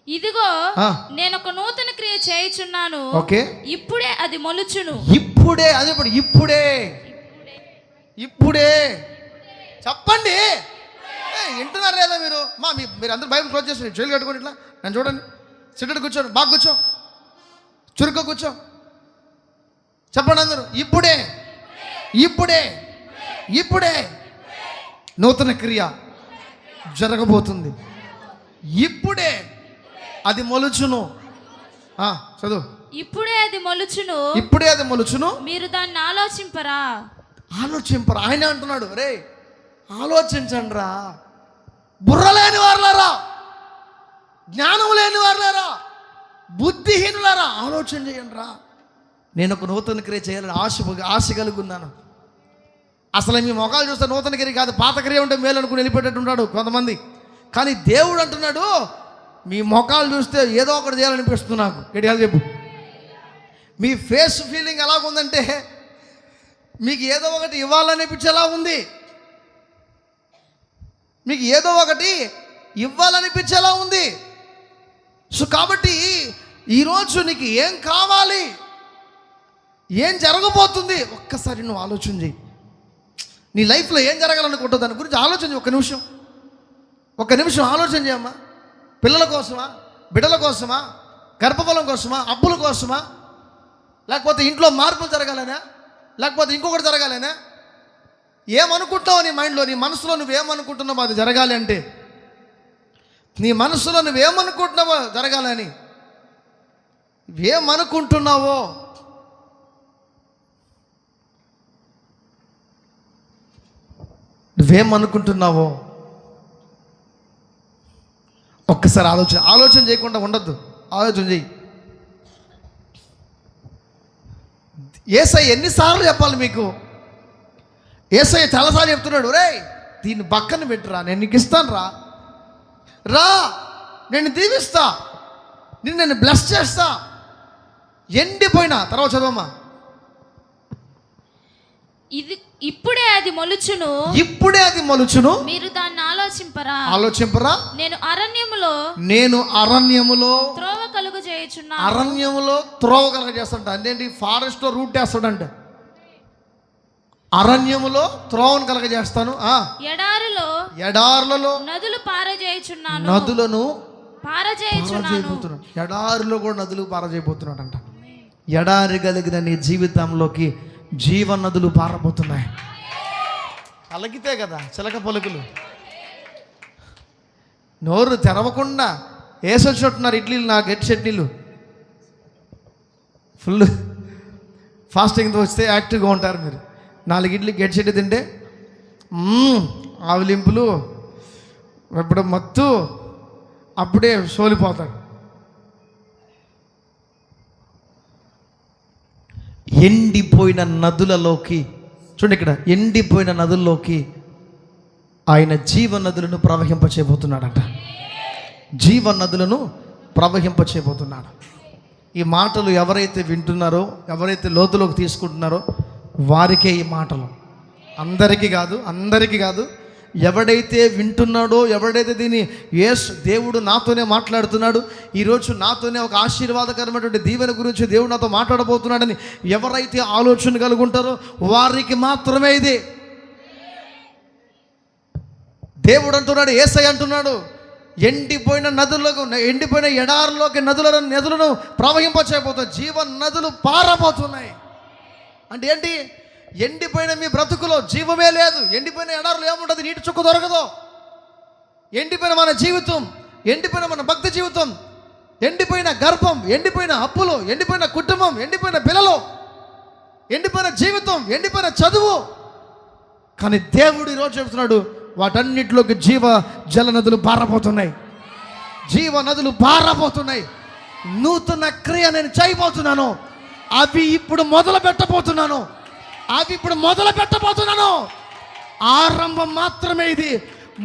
ఇదిగో నేను ఒక నూతన క్రియ చేయుచున్నాను, ఓకే, ఇప్పుడే అది మొలుచును. ఇప్పుడే అదే ఇప్పుడే చెప్పండి. వింటున్నారు లేదా మీరు? మీరు అందరూ బైబిల్ క్లోజ్ చేసి జైలు కట్టుకోండి. ఇట్లా నన్ను చూడండి, సిట్టడు కూర్చోండి, బాగా కూర్చో, చురుగ్గా కూర్చో. చెప్పండి అందరూ, ఇప్పుడే నూతన క్రియ జరగబోతుంది. ఇప్పుడే అది మొలుచును. చదువు. ఇప్పుడే అది మొలుచును, మీరు దాన్ని ఆలోచింపరా. ఆయన అంటున్నాడు, రే ఆలోచించండి రా, బుర్ర లేని వారులారా, జ్ఞానం లేని వారులారా, బుద్ధిహీనులారా, ఆలోచన చేయండి రా. నేను ఒక నూతన క్రియ చేయాలని ఆశ కలిగి ఉన్నాను. అసలు మీ మొఖాలు చూస్తే నూతన క్రియ కాదు, పాత క్రియ ఉంటే మేలు అనుకుని వెళ్ళిపోయేటట్టు ఉన్నాడు కొంతమంది. కానీ దేవుడు అంటున్నాడు, మీ మొఖాలు చూస్తే ఏదో ఒకటి చేయాలనిపిస్తుంది నాకు. ఎడియాలి చెప్పు. మీ ఫేస్ ఫీలింగ్ ఎలాగుందంటే మీకు ఏదో ఒకటి ఇవ్వాలనిపించేలా ఉంది. మీకు ఏదో ఒకటి ఇవ్వాలనిపించేలా ఉంది. సో కాబట్టి ఈరోజు నీకు ఏం కావాలి, ఏం జరగబోతుంది, ఒక్కసారి నువ్వు ఆలోచన చేయి. నీ లైఫ్లో ఏం జరగాలనుకుంటావు దాని గురించి ఆలోచన చేయి. ఒక్క నిమిషం ఆలోచన చేయమ్మా. పిల్లల కోసమా, బిడ్డల కోసమా, గర్భఫలం కోసమా, అప్పుల కోసమా, లేకపోతే ఇంట్లో మార్పులు జరగాలనా, లేకపోతే ఇంకొకటి జరగాలనా? ఏమనుకుంటావు నీ మైండ్లో, నీ మనసులో నువ్వేమనుకుంటున్నావో అది జరగాలి అంటే, నీ మనసులో నువ్వేమనుకుంటున్నావో జరగాలని, ఏమనుకుంటున్నావో నువ్వేమనుకుంటున్నావో ఒక్కసారి ఆలోచన చేయకుండా ఉండద్దు. ఆలోచన చెయ్యి. యేసయ్య ఎన్నిసార్లు చెప్పాలి మీకు? యేసయ్య చాలాసార్లు చెప్తున్నాడు, రే దీన్ని పక్కన పెట్టురా, నేను నీకు ఇస్తాను రా, నేను దీవిస్తా, నేను బ్లెస్ చేస్తా. ఎండిపోయినా తర్వాత చదవమ్మా. ఇప్పుడే అది మొలుచును, మీరు దాన్ని ఆలోచింపరా. నేను అరణ్యములో త్రోవ కలుగ చేయుచున్నాను. అరణ్యములో త్రోవ కలుగ చేస్తాడంట. అదేంటి? ఫారెస్ట్ లో రూట్ వేస్తాడంట. అరణ్యములో త్రోవను కలుగ చేస్తాను. ఎడారులలో నదులు పారజేయుచున్నాను. ఎడారిలో కూడా నదులు పారజేయబోతున్నాడంట. ఎడారి కలిగిన నీ జీవితంలోకి జీవ నదులు పారబోతున్నాయి. అలగితే కదా చిలక పలుకులు. నోరు తెరవకుండా వేసొచ్చినట్టున్నారు ఇడ్లీలు, నా గట్టి చట్నీలు. ఫుల్ ఫాస్టింగ్తో వస్తే యాక్టివ్గా ఉంటారు మీరు. 4 ఇడ్లీ గట్టి చట్నీ తింటే ఆవిలింపులు, ఇప్పుడు మత్తు, అప్పుడే సోలిపోతాడు. ఎండిపోయిన నదులలోకి చూడండి, ఇక్కడ ఎండిపోయిన నదుల్లోకి ఆయన జీవ నదులను ప్రవహింపచేయబోతున్నాడట. జీవ నదులను ప్రవహింపచేయబోతున్నాడు. ఈ మాటలు ఎవరైతే వింటున్నారో, ఎవరైతే లోతులోకి తీసుకుంటున్నారో వారికే ఈ మాటలు. అందరికీ కాదు. ఎవడైతే వింటున్నాడో, ఎవడైతే దీన్ని దేవుడు నాతోనే మాట్లాడుతున్నాడు, ఈరోజు నాతోనే ఒక ఆశీర్వాదకరమైనటువంటి దీవెన గురించి దేవుడు నాతో మాట్లాడబోతున్నాడని ఎవరైతే ఆలోచన కలుగుంటారో వారికి మాత్రమే ఇది. దేవుడు అంటున్నాడు, యేసయ్య అంటున్నాడు, ఎండిపోయిన నదులకు, ఎండిపోయిన ఎడారిలోకి నదులను ప్రవహింపచేయబోతున్నాయి. జీవ నదులు పారబోతున్నాయి. అంటే ఏంటి? ఎండిపోయిన మీ బ్రతుకులో జీవమే లేదు. ఎండిపోయిన ఎడారులు ఏముంటుంది? నీటి చుక్క దొరకదు. ఎండిపోయిన మన జీవితం, ఎండిపోయిన మన భక్తి జీవితం, ఎండిపోయిన గర్భం, ఎండిపోయిన అప్పులు, ఎండిపోయిన కుటుంబం, ఎండిపోయిన పిల్లలు, ఎండిపోయిన జీవితం, ఎండిపోయిన చదువు. కానీ దేవుడు ఈరోజు చెబుతున్నాడు, వాటన్నిటిలోకి జీవ జల నదులు పారబోతున్నాయి. జీవ నదులు పారబోతున్నాయి. నూతన క్రియ నేను చేయబోతున్నాను. అవి ఇప్పుడు మొదలు పెట్టబోతున్నాను. ఆరంభం మాత్రమే ఇది.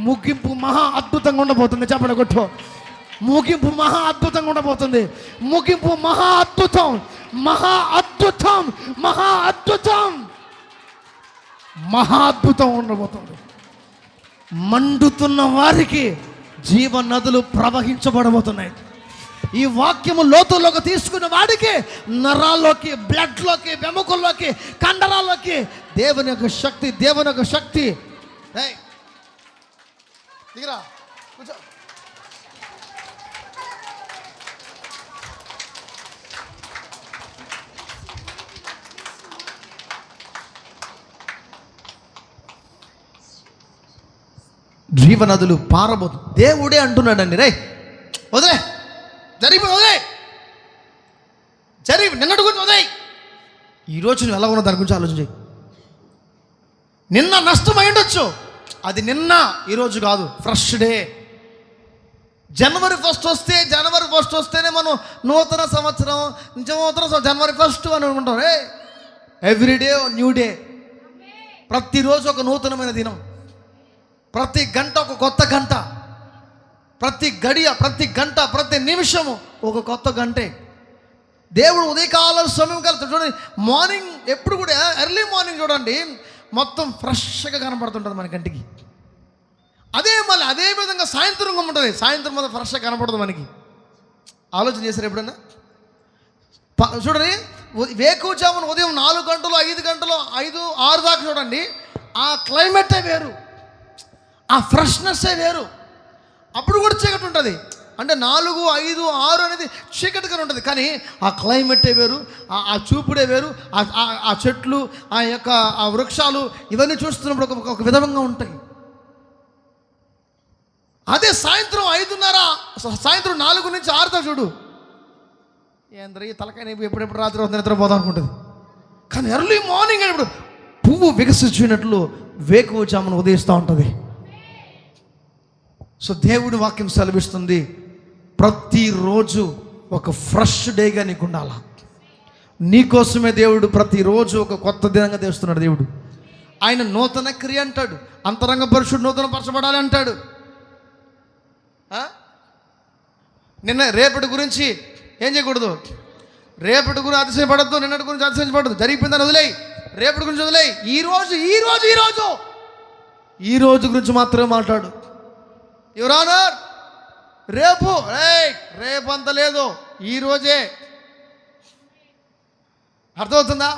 ముగింపు మహా అద్భుతంగా ఉండబోతుంది. చెప్పండి కొట్టు. ముగింపు మహా అద్భుతంగా ఉండబోతుంది. ముగింపు మహా అద్భుతం, మహా అద్భుతం, మహా అద్భుతం, మహా అద్భుతం ఉండబోతుంది. మండుతున్న వారికి జీవ నదులు ప్రవహించబడబోతున్నాయి. ఈ వాక్యము లోతుల్లోకి తీసుకున్న వాడికి నరాల్లోకి, బ్లడ్లోకి, వెముకల్లోకి, కండరాల్లోకి దేవుని యొక్క శక్తి దిగరా, కూర్చో. జీవనదులు పారబోతు. దేవుడే అంటున్నాడండి, రే వదిలే, జరిగి నిన్నటి గురించి వదిలే. ఈరోజు నువ్వు ఎలా ఉన్నావు దాని గురించి ఆలోచన చేయి. నిన్న నష్టమై ఉండొచ్చు, అది నిన్న, ఈరోజు కాదు. Fresh day. జనవరి ఫస్ట్ వస్తేనే మనం నూతన సంవత్సరం, జనవరి 1 అని అనుకుంటాం. Everyday new day. ప్రతిరోజు ఒక నూతనమైన దినం. ప్రతి గంట ఒక కొత్త గంట. ప్రతి గడియ, ప్రతి గంట, ప్రతి నిమిషము ఒక కొత్త గంటే. దేవుడు ఉదయకాల సమయం కలిసి చూడండి, మార్నింగ్ ఎప్పుడు కూడా ఎర్లీ మార్నింగ్ చూడండి, మొత్తం ఫ్రెష్గా కనపడుతుంటుంది మన కంటికి. అదే విధంగా సాయంత్రం ఉంటుంది. సాయంత్రం మొత్తం ఫ్రెష్గా కనపడదు మనకి. ఆలోచన చేశారు ఎప్పుడన్నా? చూడండి, వేకువజామున ఉదయం 4 గంటలు, 5 గంటలు, 5, 6 దాకా చూడండి, ఆ క్లైమేటే వేరు, ఆ ఫ్రెష్నెస్సే వేరు. అప్పుడు కూడా చీకటి ఉంటుంది. అంటే 4, 5, 6 అనేది చీకటిగానే ఉంటుంది. కానీ ఆ క్లైమేటే వేరు, ఆ చూపుడే వేరు. ఆ చెట్లు, ఆ వృక్షాలు ఇవన్నీ చూస్తున్నప్పుడు ఒక విధంగా ఉంటాయి. అదే సాయంత్రం 5:30, సాయంత్రం 4 నుంచి 6 దాకా చూడు, ఏంద్ర ఈ తలకాయ ఎప్పుడెప్పుడు రాత్రి నిద్రపోదాం అనుకుంటుంది. కానీ ఎర్లీ మార్నింగ్ ఇప్పుడు పువ్వు వికసించినట్లు వేకువజామున ఉదయిస్తూ ఉంటుంది. సో దేవుడి వాక్యం సెలవిస్తుంది, ప్రతిరోజు ఒక ఫ్రెష్ డేగా నీకు ఉండాలా. నీకోసమే దేవుడు ప్రతిరోజు ఒక కొత్త దినంగా తెస్తున్నాడు. దేవుడు ఆయన నూతన క్రియ అంటాడు. అంతరంగ పరుషుడు నూతన పరచబడాలి అంటాడు. నిన్న రేపటి గురించి ఏం చేయకూడదు. రేపటి గురించి అతిశయపడద్దు, నిన్నటి గురించి అతిశయపడద్దు. జరిగిపోయిందని వదిలేయి, రేపటి గురించి వదిలేయి. ఈ రోజు గురించి మాత్రమే మాట్లాడు. ఎవరానా రేపు అంత లేదు, ఈరోజే. అర్థమవుతుందా?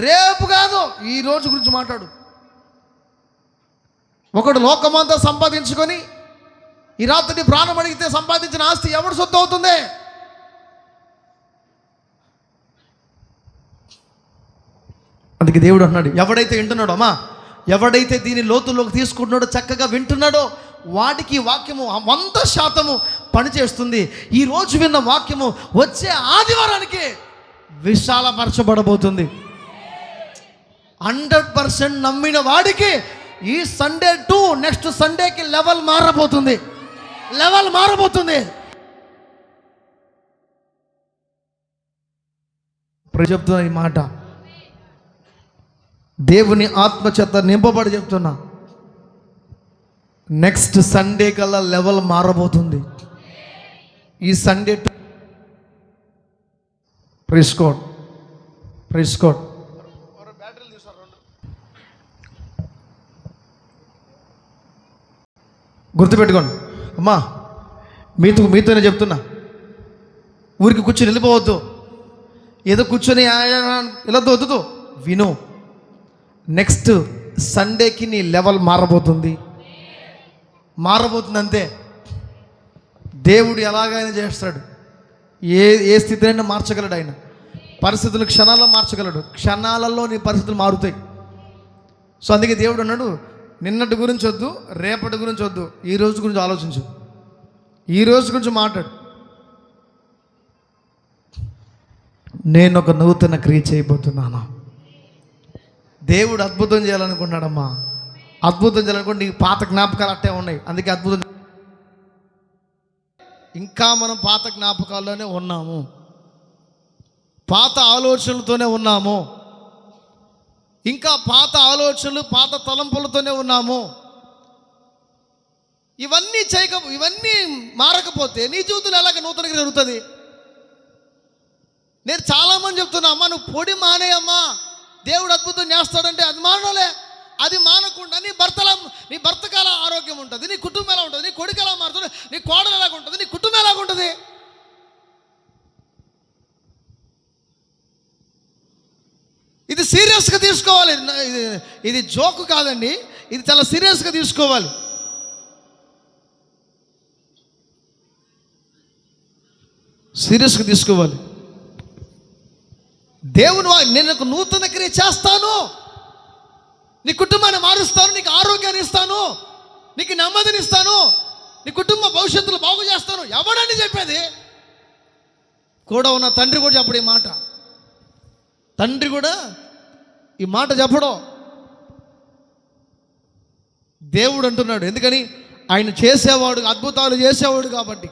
రేపు కాదు, ఈ రోజు గురించి మాట్లాడు. ఒకడు లోకమంతా సంపాదించుకొని ఈ రాత్రి ప్రాణం అడిగితే సంపాదించిన ఆస్తి ఎవడు సొత్తు అవుతుంది? అందుకే దేవుడు అన్నాడు, ఎవడైతే వింటున్నాడో, ఎవడైతే దీని లోతుల్లోకి తీసుకుంటున్నాడో, చక్కగా వింటున్నాడో, వాడికి వాక్యము 100% పనిచేస్తుంది. ఈరోజు విన్న వాక్యము వచ్చే ఆదివారానికి విశాలపరచబడబోతుంది. 100% నమ్మిన వాడికి ఈ సండే టు నెక్స్ట్ సండేకి లెవెల్ మారబోతుంది. చెప్తున్నా ఈ మాట, దేవుని ఆత్మచేత నింపబడి చెప్తున్నా. నెక్స్ట్ సండే కల్లా లెవెల్ మారబోతుంది. ఈ సండే ప్రైజ్ గాడ్. గుర్తుపెట్టుకోండి అమ్మా, మీతోనే చెప్తున్నా. ఊరికి కూర్చొని వెళ్ళిపోవద్దు, ఏదో కూర్చొని ఇలా వద్దు. విను, నెక్స్ట్ సండేకి నీ లెవెల్ మారబోతుంది అంతే. దేవుడు ఎలాగైనా చేస్తాడు. ఏ స్థితినైనా మార్చగలడు. ఆయన పరిస్థితులు క్షణాల్లో మార్చగలడు. క్షణాలలో నీ పరిస్థితులు మారుతాయి. సో అందుకే దేవుడు అన్నాడు, నిన్నటి గురించి వద్దు, రేపటి గురించి వద్దు, ఈ రోజు గురించి ఆలోచించు, ఈ రోజు గురించి మాట్లాడు. నేను ఒక నూతన క్రియ చేయబోతున్నాను. దేవుడు అద్భుతం చేయాలనుకున్నాడమ్మా. అద్భుతం చేయాలనుకుంటే నీకు పాత జ్ఞాపకాలు అట్టే ఉన్నాయి. అందుకే అద్భుతం. ఇంకా మనం పాత జ్ఞాపకాల్లోనే ఉన్నాము, పాత ఆలోచనలతోనే ఉన్నాము, ఇంకా పాత ఆలోచనలు పాత తలంపులతోనే ఉన్నాము. ఇవన్నీ మారకపోతే నీ జీవితంలో ఎలాగ నూతన క్రియ జరుగుతుంది? నేను చాలామంది చెప్తున్నా, అమ్మా నువ్వు పొడి మానేయమ్మా, దేవుడు అద్భుతం చేస్తాడంటే అది మానలే. అది మానకుండా నీ భర్తకు ఎలా ఆరోగ్యం ఉంటుంది, నీ కుటుంబం ఎలా ఉంటుంది, నీ కొడుకు ఎలా మారుతుంది, నీ కోడలు ఎలాగ ఉంటుంది, నీ కుటుంబం ఎలాగ ఉంటుంది? ఇది సీరియస్గా తీసుకోవాలి. ఇది జోకు కాదండి, ఇది చాలా సీరియస్గా తీసుకోవాలి. సీరియస్గా తీసుకోవాలి. దేవుని నేను ఒక నూతన క్రియ చేస్తాను, నీ కుటుంబాన్ని మారుస్తాను, నీకు ఆరోగ్యాన్ని ఇస్తాను, నీకు నెమ్మదిని ఇస్తాను, నీ కుటుంబ భవిష్యత్తులో బాగు చేస్తాను. ఎవడని చెప్పేది? కూడా ఉన్న తండ్రి కూడా చెప్పడు ఈ మాట. తండ్రి కూడా ఈ మాట చెప్పడం. దేవుడు అంటున్నాడు. ఎందుకని? ఆయన చేసేవాడు, అద్భుతాలు చేసేవాడు కాబట్టి,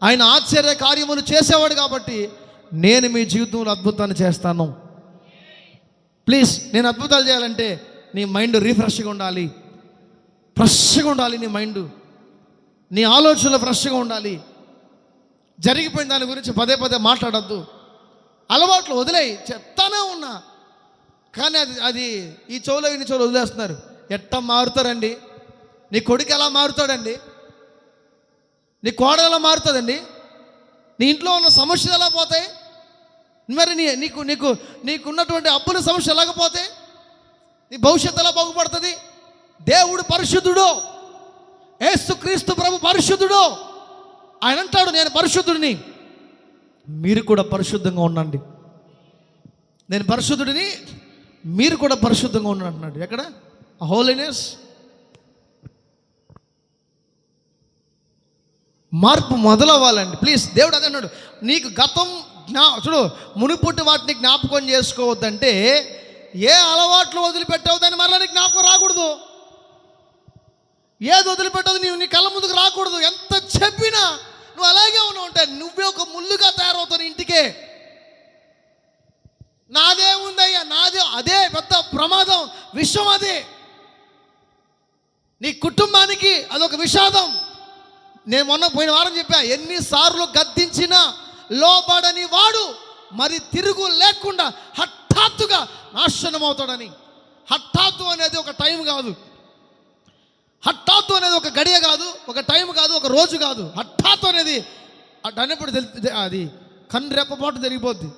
ఆయన ఆశ్చర్య కార్యములు చేసేవాడు కాబట్టి, నేను మీ జీవితంలో అద్భుతాన్ని చేస్తాను. ప్లీజ్, నేను అద్భుతాలు చేయాలంటే నీ మైండ్ రీఫ్రెష్గా ఉండాలి, ఫ్రెష్గా ఉండాలి. నీ మైండ్, నీ ఆలోచనలు ఫ్రెష్గా ఉండాలి. జరిగిపోయిన దాని గురించి పదే పదే మాట్లాడద్దు. అలవాట్లు వదిలేయి. చెప్తానే ఉన్నా కానీ అది ఈ చెవులో ఇన్ని చెవులు వదిలేస్తున్నారు. ఎట్లా మారుతారండి? నీ కొడుకు ఎలా మారుతాడండి? నీ కోడలు ఎలా మారుతుందండి? నీ ఇంట్లో ఉన్న సమస్యలు ఎలా పోతాయి? మరి నీకున్నటువంటి అప్పుల సమస్య ఎలాగపోతే నీ భవిష్యత్తు ఎలా బాగుపడుతుంది? దేవుడు పరిశుద్ధుడు, యేసుక్రీస్తు ప్రభు పరిశుద్ధుడు. ఆయన అంటాడు, నేను పరిశుద్ధుడిని, మీరు కూడా పరిశుద్ధంగా ఉండండి. నేను పరిశుద్ధుడిని, మీరు కూడా పరిశుద్ధంగా ఉండండి అంటున్నాడు. ఎక్కడ? హోలీనెస్. మార్పు మొదలవ్వాలండి. ప్లీజ్, దేవుడు అదే అన్నాడు, నీకు గతం చూడు, మునుపుట్టి వాటిని జ్ఞాపకం చేసుకోవద్దంటే ఏ అలవాట్లు వదిలిపెట్టావు దాన్ని మరలా నీకు జ్ఞాపకం రాకూడదు. ఏది వదిలిపెట్టదు నీ కళ్ళ ముందుకు రాకూడదు. ఎంత చెప్పినా నువ్వు అలాగే ఉన్నావు అంటే నువ్వే ఒక ముళ్ళుగా తయారవుతావు ఇంటికే. నాదే ఉందయ్యా, నాదే, అదే పెద్ద ప్రమాదం, విషం. అదే నీ కుటుంబానికి అదొక విషాదం. నేను పోయిన వారం చెప్పా, ఎన్నిసార్లు గద్దించినా లోబడని వాడు మరి తిరుగు లేకుండా హఠాత్తుగా నాశనం అవుతాడని. హఠాత్తు అనేది ఒక టైం కాదు, హఠాత్తు అనేది ఒక గడియ కాదు, ఒక టైం కాదు, ఒక రోజు కాదు. హఠాత్తు అనేది అన్నప్పుడు అది కన్రెప్పపాటు జరిగిపోద్ది.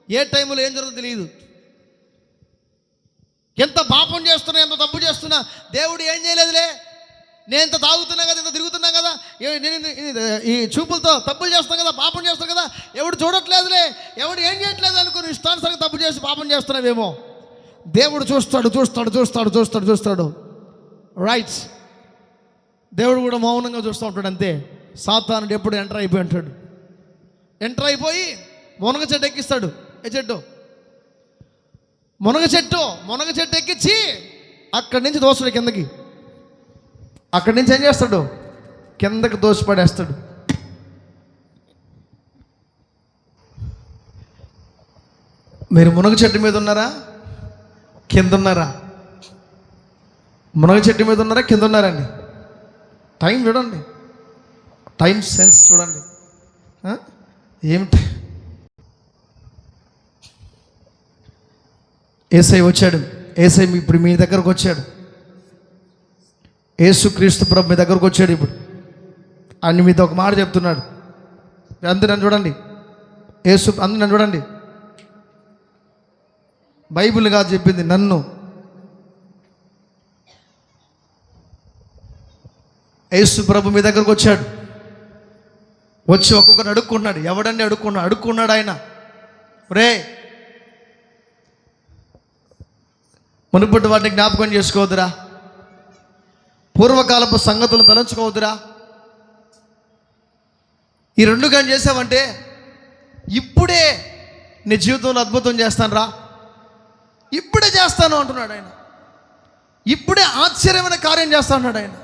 ఏ టైంలో ఏం జరుగుతుందో తెలియదు. ఎంత పాపం చేస్తున్నా, ఎంత తప్పు చేస్తున్నా దేవుడు ఏం చేయలేదులే, నేను ఇంత తాగుతున్నా కదా, ఇంత తిరుగుతున్నా కదా, నేను ఈ చూపులతో తప్పులు చేస్తాను కదా, పాపం చేస్తాను కదా, ఎవడు చూడట్లేదులే, ఎవడు ఏం చేయట్లేదు అనుకుని ఇష్టానుసారంగా తప్పు చేసి పాపం చేస్తున్నావేమో. దేవుడు చూస్తాడు, చూస్తాడు, చూస్తాడు, చూస్తాడు, చూస్తాడు. రైట్. దేవుడు కూడా మౌనంగా చూస్తూ ఉంటాడు అంతే. సాతానుడు ఎప్పుడు ఎంటర్ అయిపోయి ఉంటాడు. ఎంటర్ అయిపోయి మునగ చెట్టు ఎక్కిస్తాడు. మునగ చెట్టు ఎక్కించి అక్కడి నుంచి దోస్తాడు కిందకి. అక్కడి నుంచి ఏం చేస్తాడు? కిందకి దోసిపడేస్తాడు. మీరు మునగ చెట్టు మీద ఉన్నారా, కింద ఉన్నారా? మునగ చెట్టు మీద ఉన్నారా, కింద ఉన్నారండి? టైం చూడండి, టైం సెన్స్ చూడండి. ఏమిటి? యేసయ్య వచ్చాడు. యేసయ్య ఇప్పుడు మీ దగ్గరకు వచ్చాడు. యేసుక్రీస్తు ప్రభు మీ దగ్గరకు వచ్చాడు. ఇప్పుడు ఆయన మీతో ఒక మాట చెప్తున్నాడు. అందరూ నన్ను చూడండి, అందరూ నన్ను చూడండి. బైబిల్ కాదు చెప్పింది, నన్ను. యేసు ప్రభు మీ దగ్గరకు వచ్చాడు. వచ్చి ఒక్కొక్కరు అడుక్కున్నాడు. ఎవడండి అడుక్కున్నాడు ఆయన. రే, మునుపటి వాటిని జ్ఞాపకం చేసుకోవద్దురా, పూర్వకాలపు సంగతులను తలంచుకోవద్దురా. ఈ రెండు కానీ చేసావంటే ఇప్పుడే నీ జీవితంలో అద్భుతం చేస్తాను రా, ఇప్పుడే చేస్తాను అంటున్నాడు ఆయన. ఇప్పుడే ఆశ్చర్యమైన కార్యం చేస్తా అన్నాడు ఆయన.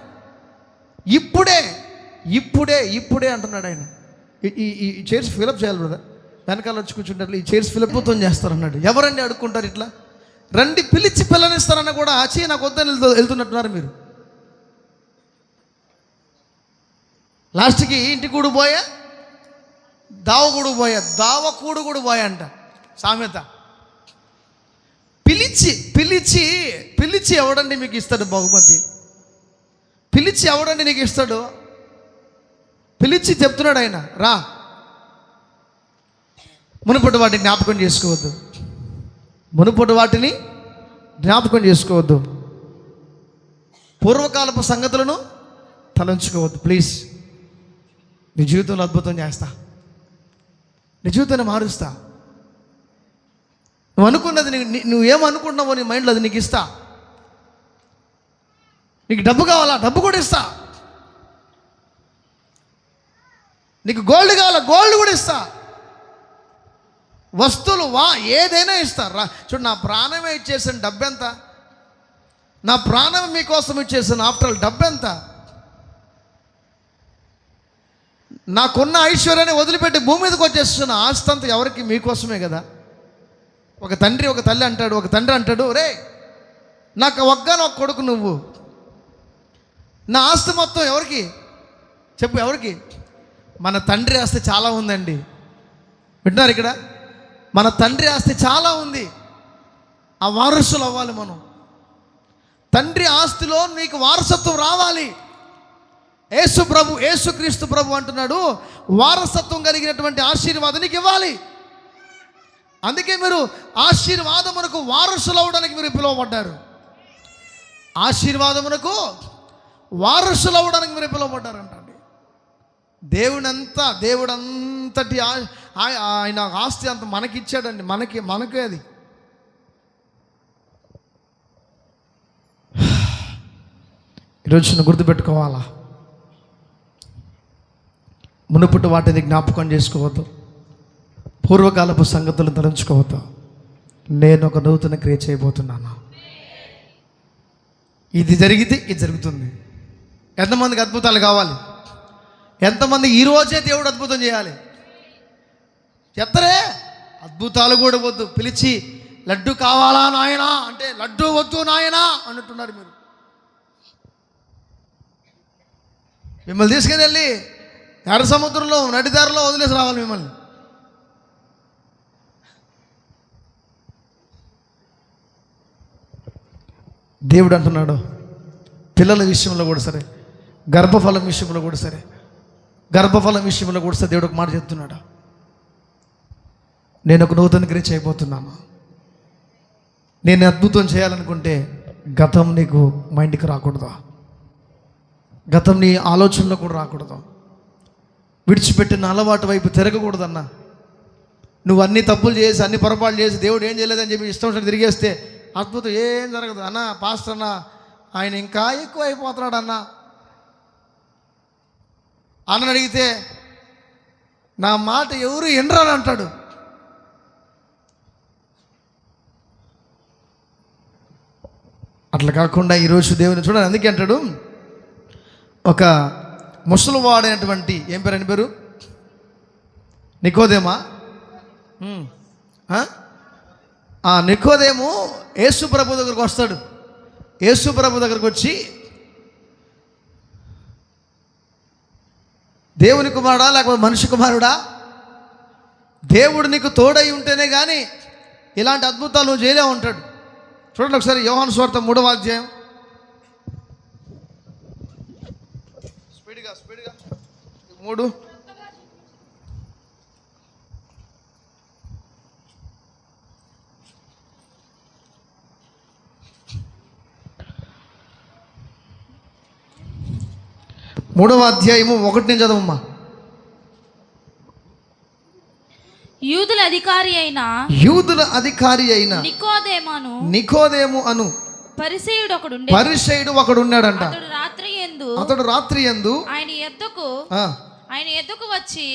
ఇప్పుడే ఇప్పుడే ఇప్పుడే అంటున్నాడు ఆయన. ఈ చైర్స్ ఫిలప్ చేయాలి బ్రదర్, వెనకాల వచ్చి కూర్చుంటారు. ఈ చైర్స్ ఫిలప్తో చేస్తారన్నాడు. ఎవరండి అడుక్కుంటారు ఇట్లా? రండి పిలిచి పిల్లనిస్తారన్న కూడా ఆచి నాకు వద్దని వెళ్తున్నట్టున్నారు మీరు. లాస్ట్కి ఇంటి కూడు పోయా, దావకూడు పోయా, దావకూడు కూడా పోయా అంట సామెత. పిలిచి పిలిచి పిలిచి ఎవడండి మీకు ఇస్తాడు బహుమతి? పిలిచి ఎవడండి నీకు ఇస్తాడు? పిలిచి చెప్తున్నాడు ఆయన, రా, మునుపటి వాటిని జ్ఞాపకం చేసుకోవద్దు, మునుపటి వాటిని జ్ఞాపకం చేసుకోవద్దు, పూర్వకాలపు సంగతులను తలంచుకోవద్దు. ప్లీజ్, నీ జీవితంలో అద్భుతం చేస్తా, నీ జీవితాన్ని మారుస్తా. నువ్వు అనుకున్నది నువ్వేమనుకుంటున్నావో నీ మైండ్లో అది నీకు ఇస్తా. నీకు డబ్బు కావాలా, డబ్బు కూడా ఇస్తా. నీకు గోల్డ్ కావాలా, గోల్డ్ కూడా ఇస్తా. వస్తువులు ఏదైనా ఇస్తా. చూడు, నా ప్రాణమే ఇచ్చేసాను, డబ్బు ఎంత? నా ప్రాణం మీకోసం ఇచ్చేసాను, ఆఫ్టర్ ఆల్ డబ్బు ఎంత? నాకున్న ఐశ్వర్యాన్ని వదిలిపెట్టి భూమి మీదకి వచ్చేస్తున్న ఆస్తి అంతా ఎవరికి? మీకోసమే కదా. ఒక తండ్రి ఒక తల్లి అంటాడు, ఒక తండ్రి అంటాడు, రే నాకు ఒక్కగానొక్క ఒక కొడుకు నువ్వు, నా ఆస్తి మొత్తం ఎవరికి చెప్పు? ఎవరికి? మన తండ్రి ఆస్తి చాలా ఉందండి. వింటున్నారు ఇక్కడ? మన తండ్రి ఆస్తి చాలా ఉంది. ఆ వారసులు అవ్వాలి మనం. తండ్రి ఆస్తిలో నీకు వారసత్వం రావాలి. యేసుక్రీస్తు ప్రభు అంటున్నాడు, వారసత్వం కలిగినటువంటి ఆశీర్వాదం నీకు ఇవ్వాలి. అందుకే మీరు ఆశీర్వాదమునకు వారసులు అవ్వడానికి మీరు పిలువబడ్డారు. ఆశీర్వాదమునకు వారసులు అవ్వడానికి మీరు పిలువబడ్డారు అంటండి. దేవుడంతటి ఆయన ఆస్తి అంత మనకిచ్చాడండి. మనకే అది. ఈరోజు గుర్తుపెట్టుకోవాలా, మునుపటి వాటిని జ్ఞాపకం చేసుకోవద్దు, పూర్వకాలపు సంగతులను తలంచుకోవద్దు. నేను ఒక నూతన క్రియ చేయబోతున్నాను. ఇది జరిగితే ఇది జరుగుతుంది. ఎంతమందికి అద్భుతాలు కావాలి? ఎంతమంది ఈరోజే దేవుడు అద్భుతం చేయాలి? చెత్తరే అద్భుతాలు కూడా వద్దు. పిలిచి లడ్డు కావాలా నాయనా అంటే లడ్డు వద్దు నాయనా అన్నట్టున్నారు మీరు. మిమ్మల్ని తీసుకుని వెళ్ళి ఎర్ర సముద్రంలో నడిదారిలో వదిలేసి రావాలి మిమ్మల్ని. దేవుడు అంటున్నాడు, పిల్లల విషయంలో కూడా సరే, గర్భఫలం విషయంలో కూడా సరే, దేవుడు ఒక మాట చెప్తున్నాడు, నేను ఒక నూతన క్రియ చేయబోతున్నాను. నేను అద్భుతం చేయాలనుకుంటే గతం నీకు మైండ్కి రాకూడదు, గతం నీ ఆలోచనలో కూడా రాకూడదు, విడిచిపెట్టిన అలవాటు వైపు తిరగకూడదన్నా. నువ్వు అన్ని తప్పులు చేసి అన్ని పొరపాట్లు చేసి దేవుడు ఏం చేయలేదని చెప్పి ఇష్టం వచ్చినట్టు తిరిగేస్తే అద్భుతం ఏం జరగదు. అన్న పాస్టర్ అన్న ఆయన ఇంకా ఎక్కువ అయిపోతున్నాడు అన్న అడిగితే నా మాట ఎవరు వినరని అంటాడు. అట్లా కాకుండా ఈరోజు దేవుని చూడండి, అందుకే అంటాడు, ఒక ముసలివాడైనటువంటి ఏం పేరు, అని పేరు నికోదేమా, నికోదేము యేసు ప్రభు దగ్గరకు వస్తాడు. యేసు ప్రభు దగ్గరకు వచ్చి, దేవుని కుమారుడా లేకపోతే మనిషి కుమారుడా, దేవుడు నీకు తోడై ఉంటేనే కానీ ఇలాంటి అద్భుతాలు నువ్వు చేయలేవు ఉంటాడు. చూడండి ఒకసారి యోహాను సువార్త 3వ అధ్యాయం, స్పీడ్గా 3. మూడవ అధ్యాయము 1 నుంచి చదవమ్మా. యూదుల అధికారి అయిన నికోదేము అను పరిసయ్యుడు ఒకడు ఉన్నాడంట. అతడు రాత్రి యందు ఆయన యొద్దకు ఆయన ఎద్దుకు వచ్చి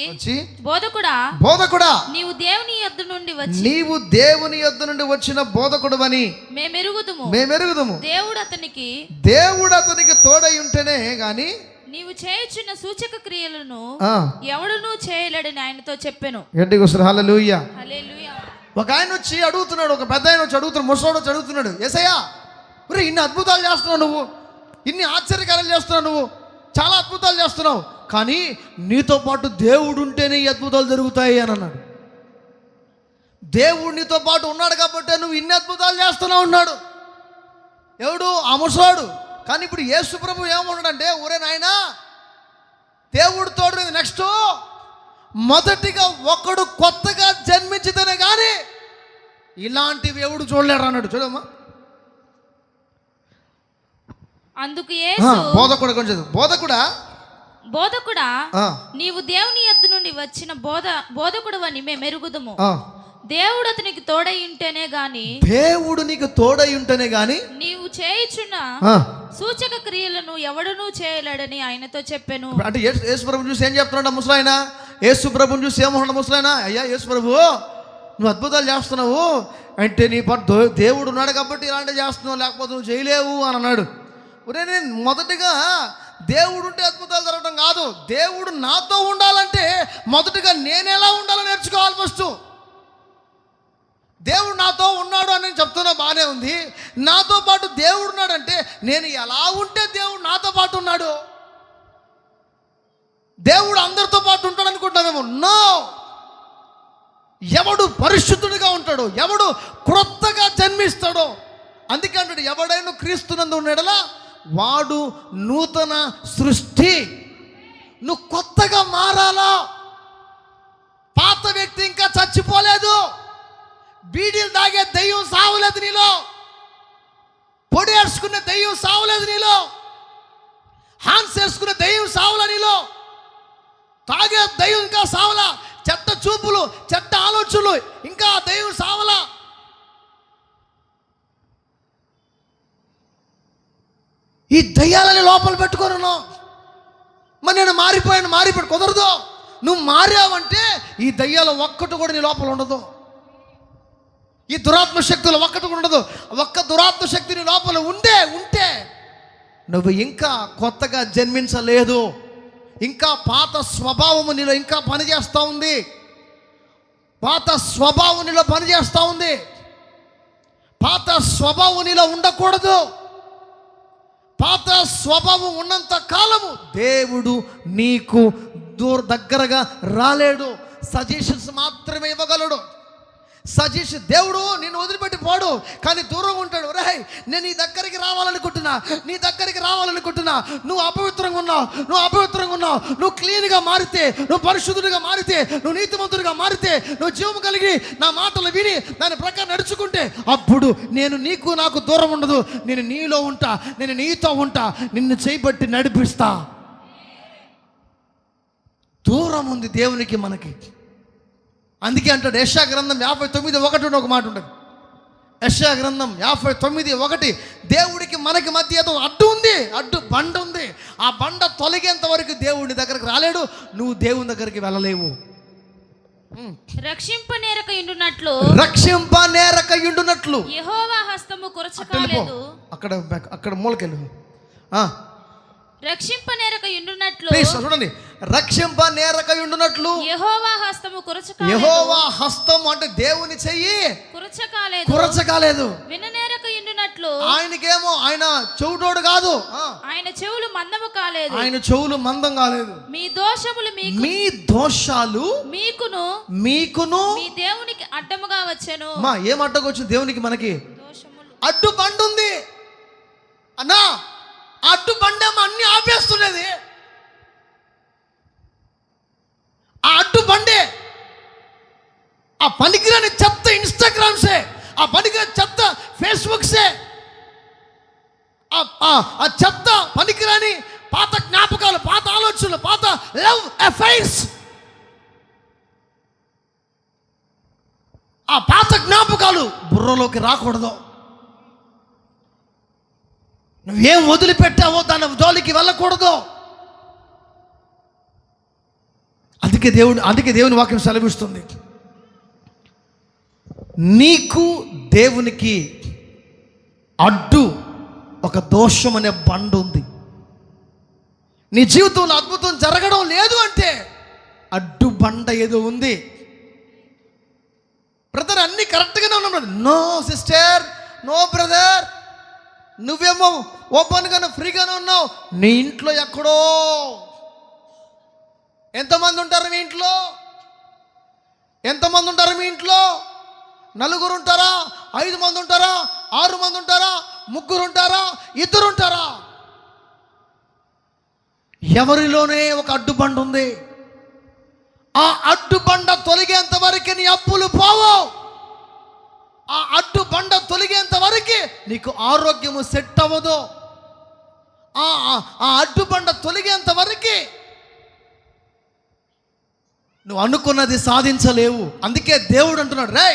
బోధకుడా నీవు దేవుని యొద్ద నుండి వచ్చిన బోధకుడువని మేమెరుగుదుము. దేవుడు అతనికి తోడై ఉంటేనే గాని నీవు చేయుచున్న సూచక క్రియలను ఎవడునూ చేయలేడని ఆయనతో చెప్పాను. హల్లెలూయా. ఒక ఆయన వచ్చి అడుగుతున్నాడు, ఒక పెద్ద ఆయన వచ్చి అడుగుతున్నాడు, ముసలోడు వచ్చి అడుగుతున్నాడు, యేసయ్యా ఒరే ఇన్ని అద్భుతాలు చేస్తున్నావు నువ్వు, ఇన్ని ఆశ్చర్యకార్యాలు చేస్తున్నావు, నువ్వు చాలా అద్భుతాలు చేస్తున్నావు, కానీ నీతో పాటు దేవుడు ఉంటేనే ఈ అద్భుతాలు జరుగుతాయి అని అన్నాడు. దేవుడు నీతో పాటు ఉన్నాడు కాబట్టి నువ్వు ఇన్ని అద్భుతాలు చేస్తున్నావు అన్నాడు. ఎవడు? ఆ ముసలోడు. కానీ ఇప్పుడు యేసు ప్రభు ఏమన్నాడంటే, ఒరే నాయనా దేవుడు తోడు. నెక్స్ట్ మొదటిగా ఒకడు కొత్తగా జన్మించితేనే కానీ ఇలాంటివి ఎవడు చూడలేడు అన్నాడు. చూడమ్మా. అందుకు బోధకుడా నీవు దేవుని యొద్ద నుండి వచ్చిన బోధకుడువని మేము ఎరుగుదుము. దేవుడు అతనికి తోడై ఉంటేనే గాని నీవు చేయుచున్న సూచక క్రియలను ఎవడునూ చేయలేడని ఆయనతో చెప్పాను. అంటే యేసు ప్రభుని చూసి ఏం చెప్తున్నాడు ముసలాయన? యేసు ప్రభుని చూసి ఏమన్నాడు ముసలాయన? అయ్యా యేసు ప్రభు, నువ్వు అద్భుతాలు చేస్తున్నావు అంటే నీ పాటు దేవుడు ఉన్నాడు కాబట్టి ఇలాంటివి చేస్తున్నావు, లేకపోతే నువ్వు చేయలేవు అని అన్నాడు. ఒరే నేను మొదటిగా దేవుడు ఉంటే అద్భుతాలు జరగడం కాదు, దేవుడు నాతో ఉండాలంటే మొదటిగా నేను ఎలా ఉండాలో నేర్చుకోవాలి. ఫస్ట్ దేవుడు నాతో ఉన్నాడు అని చెప్తున్నా, బాగానే ఉంది. నాతో పాటు దేవుడు ఉన్నాడంటే నేను ఎలా ఉంటే దేవుడు నాతో పాటు ఉన్నాడు? దేవుడు అందరితో పాటు ఉంటాడు అనుకుంటామేమో. నో, ఎవడు పరిశుద్ధుడిగా ఉంటాడో, ఎవడు క్రొత్తగా జన్మిస్తాడో, అందుకే అంటాడు ఎవడైనా క్రీస్తునందు ఉన్నాడలా వాడు నూతన సృష్టి. నువ్వు కొత్తగా మారాలా. పాత వ్యక్తి ఇంకా చచ్చిపోలేదు. బీడీలు తాగే దెయ్యం సావలేదు నీలో, పొడి వేసుకునే దెయ్యం సావలేదు నీలో, హాన్స్ వేసుకునే దెయ్యం సావలా నీలో, తాగే దెయ్యం ఇంకా సావలా, చెడ్డ చూపులు చెడ్డ ఆలోచనలు ఇంకా దెయ్యం సావలా. ఈ దయ్యాలని లోపల పెట్టుకోను. మరి నేను మారిపోయాడు కుదరదు. నువ్వు మారావంటే ఈ దయ్యాలు ఒక్కటి కూడా నీ లోపల ఉండదు. ఈ దురాత్మ శక్తులు ఒక్కటి కూడా ఉండదు. ఒక్క దురాత్మ శక్తి నీ లోపల ఉంటే నువ్వు ఇంకా కొత్తగా జన్మించలేదు. ఇంకా పాత స్వభావము నీలో ఇంకా పనిచేస్తూ ఉంది. పాత స్వభావం నీలో పనిచేస్తూ ఉంది. పాత స్వభావం నీలో ఉండకూడదు. పాత స్వభావం ఉన్నంత కాలము దేవుడు నీకు దగ్గరగా రాలేడు. సజెషన్స్ మాత్రమే ఇవ్వగలడు. దేవుడు నిన్ను వదిలిపెట్టి పోడు, కానీ దూరంగా ఉంటాడు. రేయ్ నేను నీ దగ్గరికి రావాలనుకుంటున్నా. నువ్వు అపవిత్రంగా ఉన్నావు, నువ్వు క్లీన్గా మారితే, నువ్వు పరిశుద్ధుడిగా మారితే, నువ్వు నీతిమంతుడిగా మారితే, నువ్వు జీవం కలిగి నా మాటలు విని దాని ప్రకారం నడుచుకుంటే అప్పుడు నేను నాకు దూరం ఉండదు. నేను నీలో ఉంటా, నేను నీతో ఉంటా, నిన్ను చేయబట్టి నడిపిస్తా. దూరం ఉంది దేవునికి మనకి. అందుకే అంటాడు యెషయా గ్రంథం 59:1 ఒక మాట ఉంటుంది. యెషయా గ్రంథం 59:1 దేవుడికి మనకి మధ్య ఏదో అడ్డు బండ ఉంది. ఆ బండ తొలగేంత వరకు దేవుడి దగ్గరికి రాలేడు. నువ్వు దేవుని దగ్గరికి వెళ్ళలేవు. రక్షింపనేరకయుండునట్లు యెహోవా హస్తము కురచకాలేదు. అక్కడ మూలకెళ్ళు. చూడండి, రక్షింపనేరకయుండునట్లు యెహోవా హస్తము కురచకాలేదు. యెహోవా హస్తం అంటే దేవుని చెయ్యి కురచకాలేదు. విననేరకయుండునట్లు ఆయనకేమో ఆయన చెవుటోడు కాదు, ఆయన చెవులు మందము కాలేదు. ఆయన చెవులు మందం కాలేదు. మీ దోషాలు మీకును మీ దేవునికి అడ్డముగా వచ్చెను. ఏం అడ్డకు వచ్చింది దేవునికి? మనకి అడ్డు బండి ఉంది అన్నా. అడ్డు బండేమో అన్ని ఆపేస్తున్నది. ఆ అడ్డు బండే, ఆ పనికిరాని చెత్త ఇన్స్టాగ్రామ్సే, ఆ పనికిరాని చెత్త ఫేస్బుక్సే, ఆ చెత్త పనికిరాని పాత జ్ఞాపకాలు, పాత ఆలోచనలు, పాత లవ్ అఫైర్స్, ఆ పాత జ్ఞాపకాలు బుర్రలోకి రాకూడదు. నువ్వేం వదిలిపెట్టావో దాని జోలికి వెళ్ళకూడదు. అందుకే దేవుని వాక్యం సెలవిస్తుంది, నీకు దేవునికి అడ్డు ఒక దోషం అనే బండ ఉంది. నీ జీవితంలో అద్భుతం జరగడం లేదు అంటే అడ్డు బండ ఏదో ఉంది. బ్రదర్ అన్నీ కరెక్ట్గానే ఉన్నాడు, నో సిస్టర్, నో బ్రదర్, నువ్వేమో ఓపెన్గానే ఫ్రీగానే ఉన్నావు. నీ ఇంట్లో ఎక్కడో ఎంతమంది ఉంటారు మీ ఇంట్లో? ఎంతమంది ఉంటారు మీ ఇంట్లో? 4 ఉంటారా? 5 మంది ఉంటారా? 6 మంది ఉంటారా? 3 ఉంటారా? 2 ఉంటారా? ఎవరిలోనే ఒక అడ్డుబండ ఉంది. ఆ అడ్డుబండ తొలగేంత వరకు నీ అప్పులు పోవు. ఆ అడ్డుబండ తొలగేంత వరకు నీకు ఆరోగ్యము సెట్ అవ్వదు. ఆ అడ్డుబండ తొలగేంత వరకు నువ్వు అనుకున్నది సాధించలేవు. అందుకే దేవుడు అంటున్నాడు, రే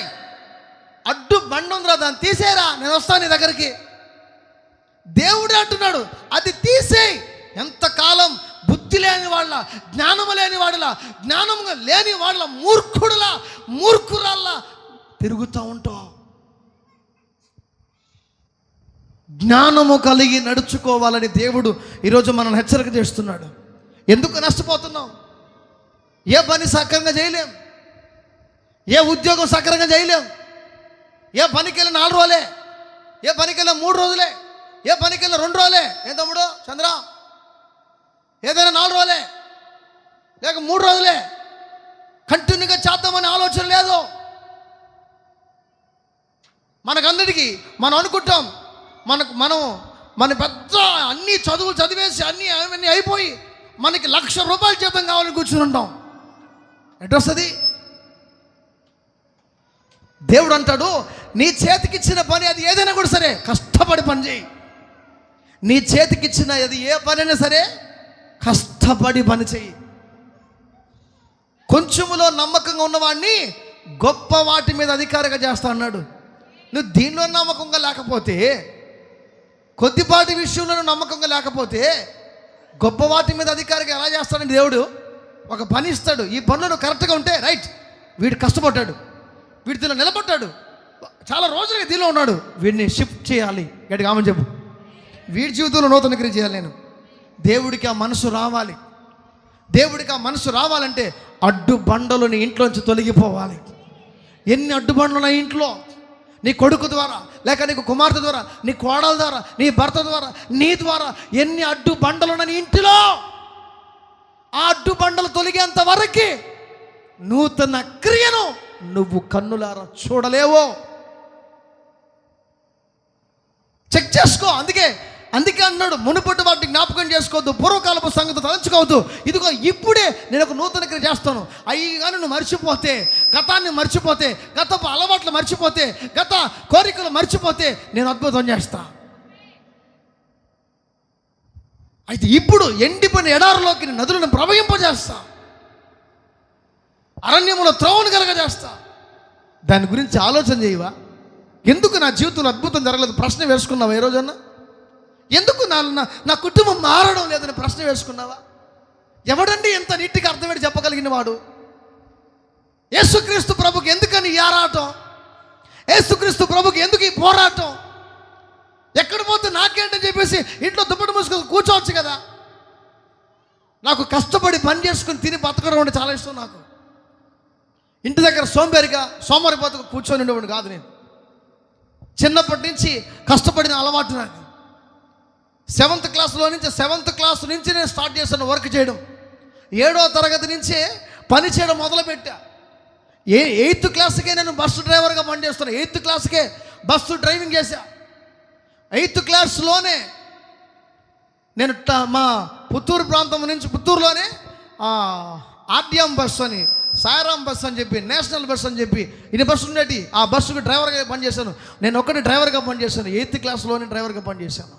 అడ్డు బండ ఉందిరా, దాన్ని తీసేరా, నేను వస్తాను నీ దగ్గరికి. దేవుడే అంటున్నాడు, అది తీసేయి. ఎంతకాలం బుద్ధి లేని వాళ్ళ, జ్ఞానము లేని వాడిలా, జ్ఞానము లేని వాళ్ళ, మూర్ఖురాల్లా తిరుగుతూ ఉంటావు. జ్ఞానము కలిగి నడుచుకోవాలని దేవుడు ఈరోజు మనల్ని హెచ్చరిక చేస్తున్నాడు. ఎందుకు నష్టపోతున్నాం? ఏ పని సక్రంగా చేయలేం, ఏ ఉద్యోగం సక్రంగా చేయలేం. ఏ పనికి వెళ్ళి 4 రోజులే, ఏ పనికి వెళ్ళి 3 రోజులే, ఏ పనికి వెళ్ళి 2 రోజులే. ఏ తమ్ముడు చంద్ర, ఏదైనా 4 రోజులే లేక 3 రోజులే కంటిన్యూగా చేద్దామనే ఆలోచన లేదు మనకందరికీ. మనం అనుకుంటాం మన పెద్ద అన్ని చదువులు చదివేసి అన్నీ అయిపోయి మనకి ₹1,00,000 జీతం కావాలని కూర్చుని ఉంటాం. ఎటొస్తుంది? దేవుడు అంటాడు, నీ చేతికిచ్చిన పని అది ఏదైనా కూడా సరే కష్టపడి పని చేయి. నీ చేతికిచ్చిన అది ఏ పనైనా సరే కష్టపడి పని చేయి. కొంచెములో నమ్మకంగా ఉన్నవాడిని గొప్ప వాటి మీద అధికారిగా చేస్తా అన్నాడు. నువ్వు దీనిలో నమ్మకంగా లేకపోతే, కొద్దిపాటి విషయంలో నమ్మకంగా లేకపోతే గొప్ప వాటి మీద అధికారిగా ఎలా చేస్తాడండి దేవుడు? ఒక పని ఇస్తాడు, ఈ పనులు కరెక్ట్గా ఉంటే రైట్, వీడు కష్టపడ్డాడు, వీడి దీనిలో నిలబడ్డాడు, చాలా రోజులుగా దీనిలో ఉన్నాడు, వీడిని షిఫ్ట్ చేయాలి. గట్టిగా ఆమని చెప్పు. వీడి జీవితంలో నూతన క్రియ చేయాలి నేను. దేవుడికి ఆ మనసు రావాలి. దేవుడికి ఆ మనసు రావాలంటే అడ్డు బండలు నీ ఇంట్లోంచి తొలగిపోవాలి. ఎన్ని అడ్డు బండలు ఉన్నాయి ఇంట్లో? నీ కొడుకు ద్వారా, లేక నీకు కుమార్తె ద్వారా, నీ కోడల ద్వారా, నీ భర్త ద్వారా, నీ ద్వారా ఎన్ని అడ్డు బండలు ఉన్నాయి నీ ఇంటిలో? ఆ అడ్డు బండలు తొలగేంత వరకు నూతన క్రియను నువ్వు కన్నులారా చూడలేవో. చెక్ చేసుకో. అందుకే అన్నాడు, మునుపటి వాటిని జ్ఞాపకం చేసుకోవద్దు, పూర్వకాలపు సంగతి తలంచుకోవద్దు. ఇదిగో ఇప్పుడే నేను ఒక నూతన క్రియ చేస్తాను. అవి కానీ నువ్వు మర్చిపోతే, గతాన్ని మర్చిపోతే, గతపు అలవాట్లు మర్చిపోతే, గత కోరికలు మర్చిపోతే నేను అద్భుతం చేస్తా. అయితే ఇప్పుడు ఎండిపోయిన ఎడారిలోకి నదులను ప్రవహింపజేస్తా, అరణ్యములో త్రోవను కలగజేస్తా. దాని గురించి ఆలోచన చేయవా? ఎందుకు నా జీవితంలో అద్భుతం జరగలేదు ప్రశ్న వేసుకున్నావా? ఏ రోజన్నా ఎందుకు నా కుటుంబం మారడం లేదని ప్రశ్న వేసుకున్నావా? ఎవడండి ఎంత నీట్గా అర్థమేటి చెప్పగలిగిన వాడు? యేసుక్రీస్తు ప్రభుకి ఎందుకని ఈ ఆరాటం? యేసుక్రీస్తు ప్రభుకి ఎందుకు ఈ పోరాటం? ఎక్కడ పోతే నాకేంటని చెప్పేసి ఇంట్లో దుప్పటి మూసుకొని కూర్చోవచ్చు కదా. నాకు కష్టపడి పని చేసుకుని తిని బతకడం అంటే చాలా ఇష్టం. నాకు ఇంటి దగ్గర సోమవారి బతుకు కూర్చొని ఉండేవాడు కాదు. నేను చిన్నప్పటి నుంచి కష్టపడిన అలవాటు నాకు. 7th క్లాస్ నుంచి నేను స్టార్ట్ చేశాను వర్క్ చేయడం. 7వ తరగతి నుంచే పని చేయడం మొదలుపెట్టా. 8th క్లాస్కే నేను బస్సు డ్రైవర్గా పనిచేస్తున్నాను. 8th క్లాస్కే బస్సు డ్రైవింగ్ చేశా. 8th క్లాస్లోనే నేను మా పుత్తూరు ప్రాంతం నుంచి, పుత్తూరులోనే ఆర్డిఎం బస్సు అని, సాయిరామ్ బస్సు అని చెప్పి, నేషనల్ బస్సు అని చెప్పి ఇన్ని బస్సు ఉండేటి. ఆ బస్సుకి డ్రైవర్గా పనిచేశాను. నేను ఒక్కటి డ్రైవర్గా పనిచేశాను. 8th క్లాస్లోనే డ్రైవర్గా పనిచేశాను.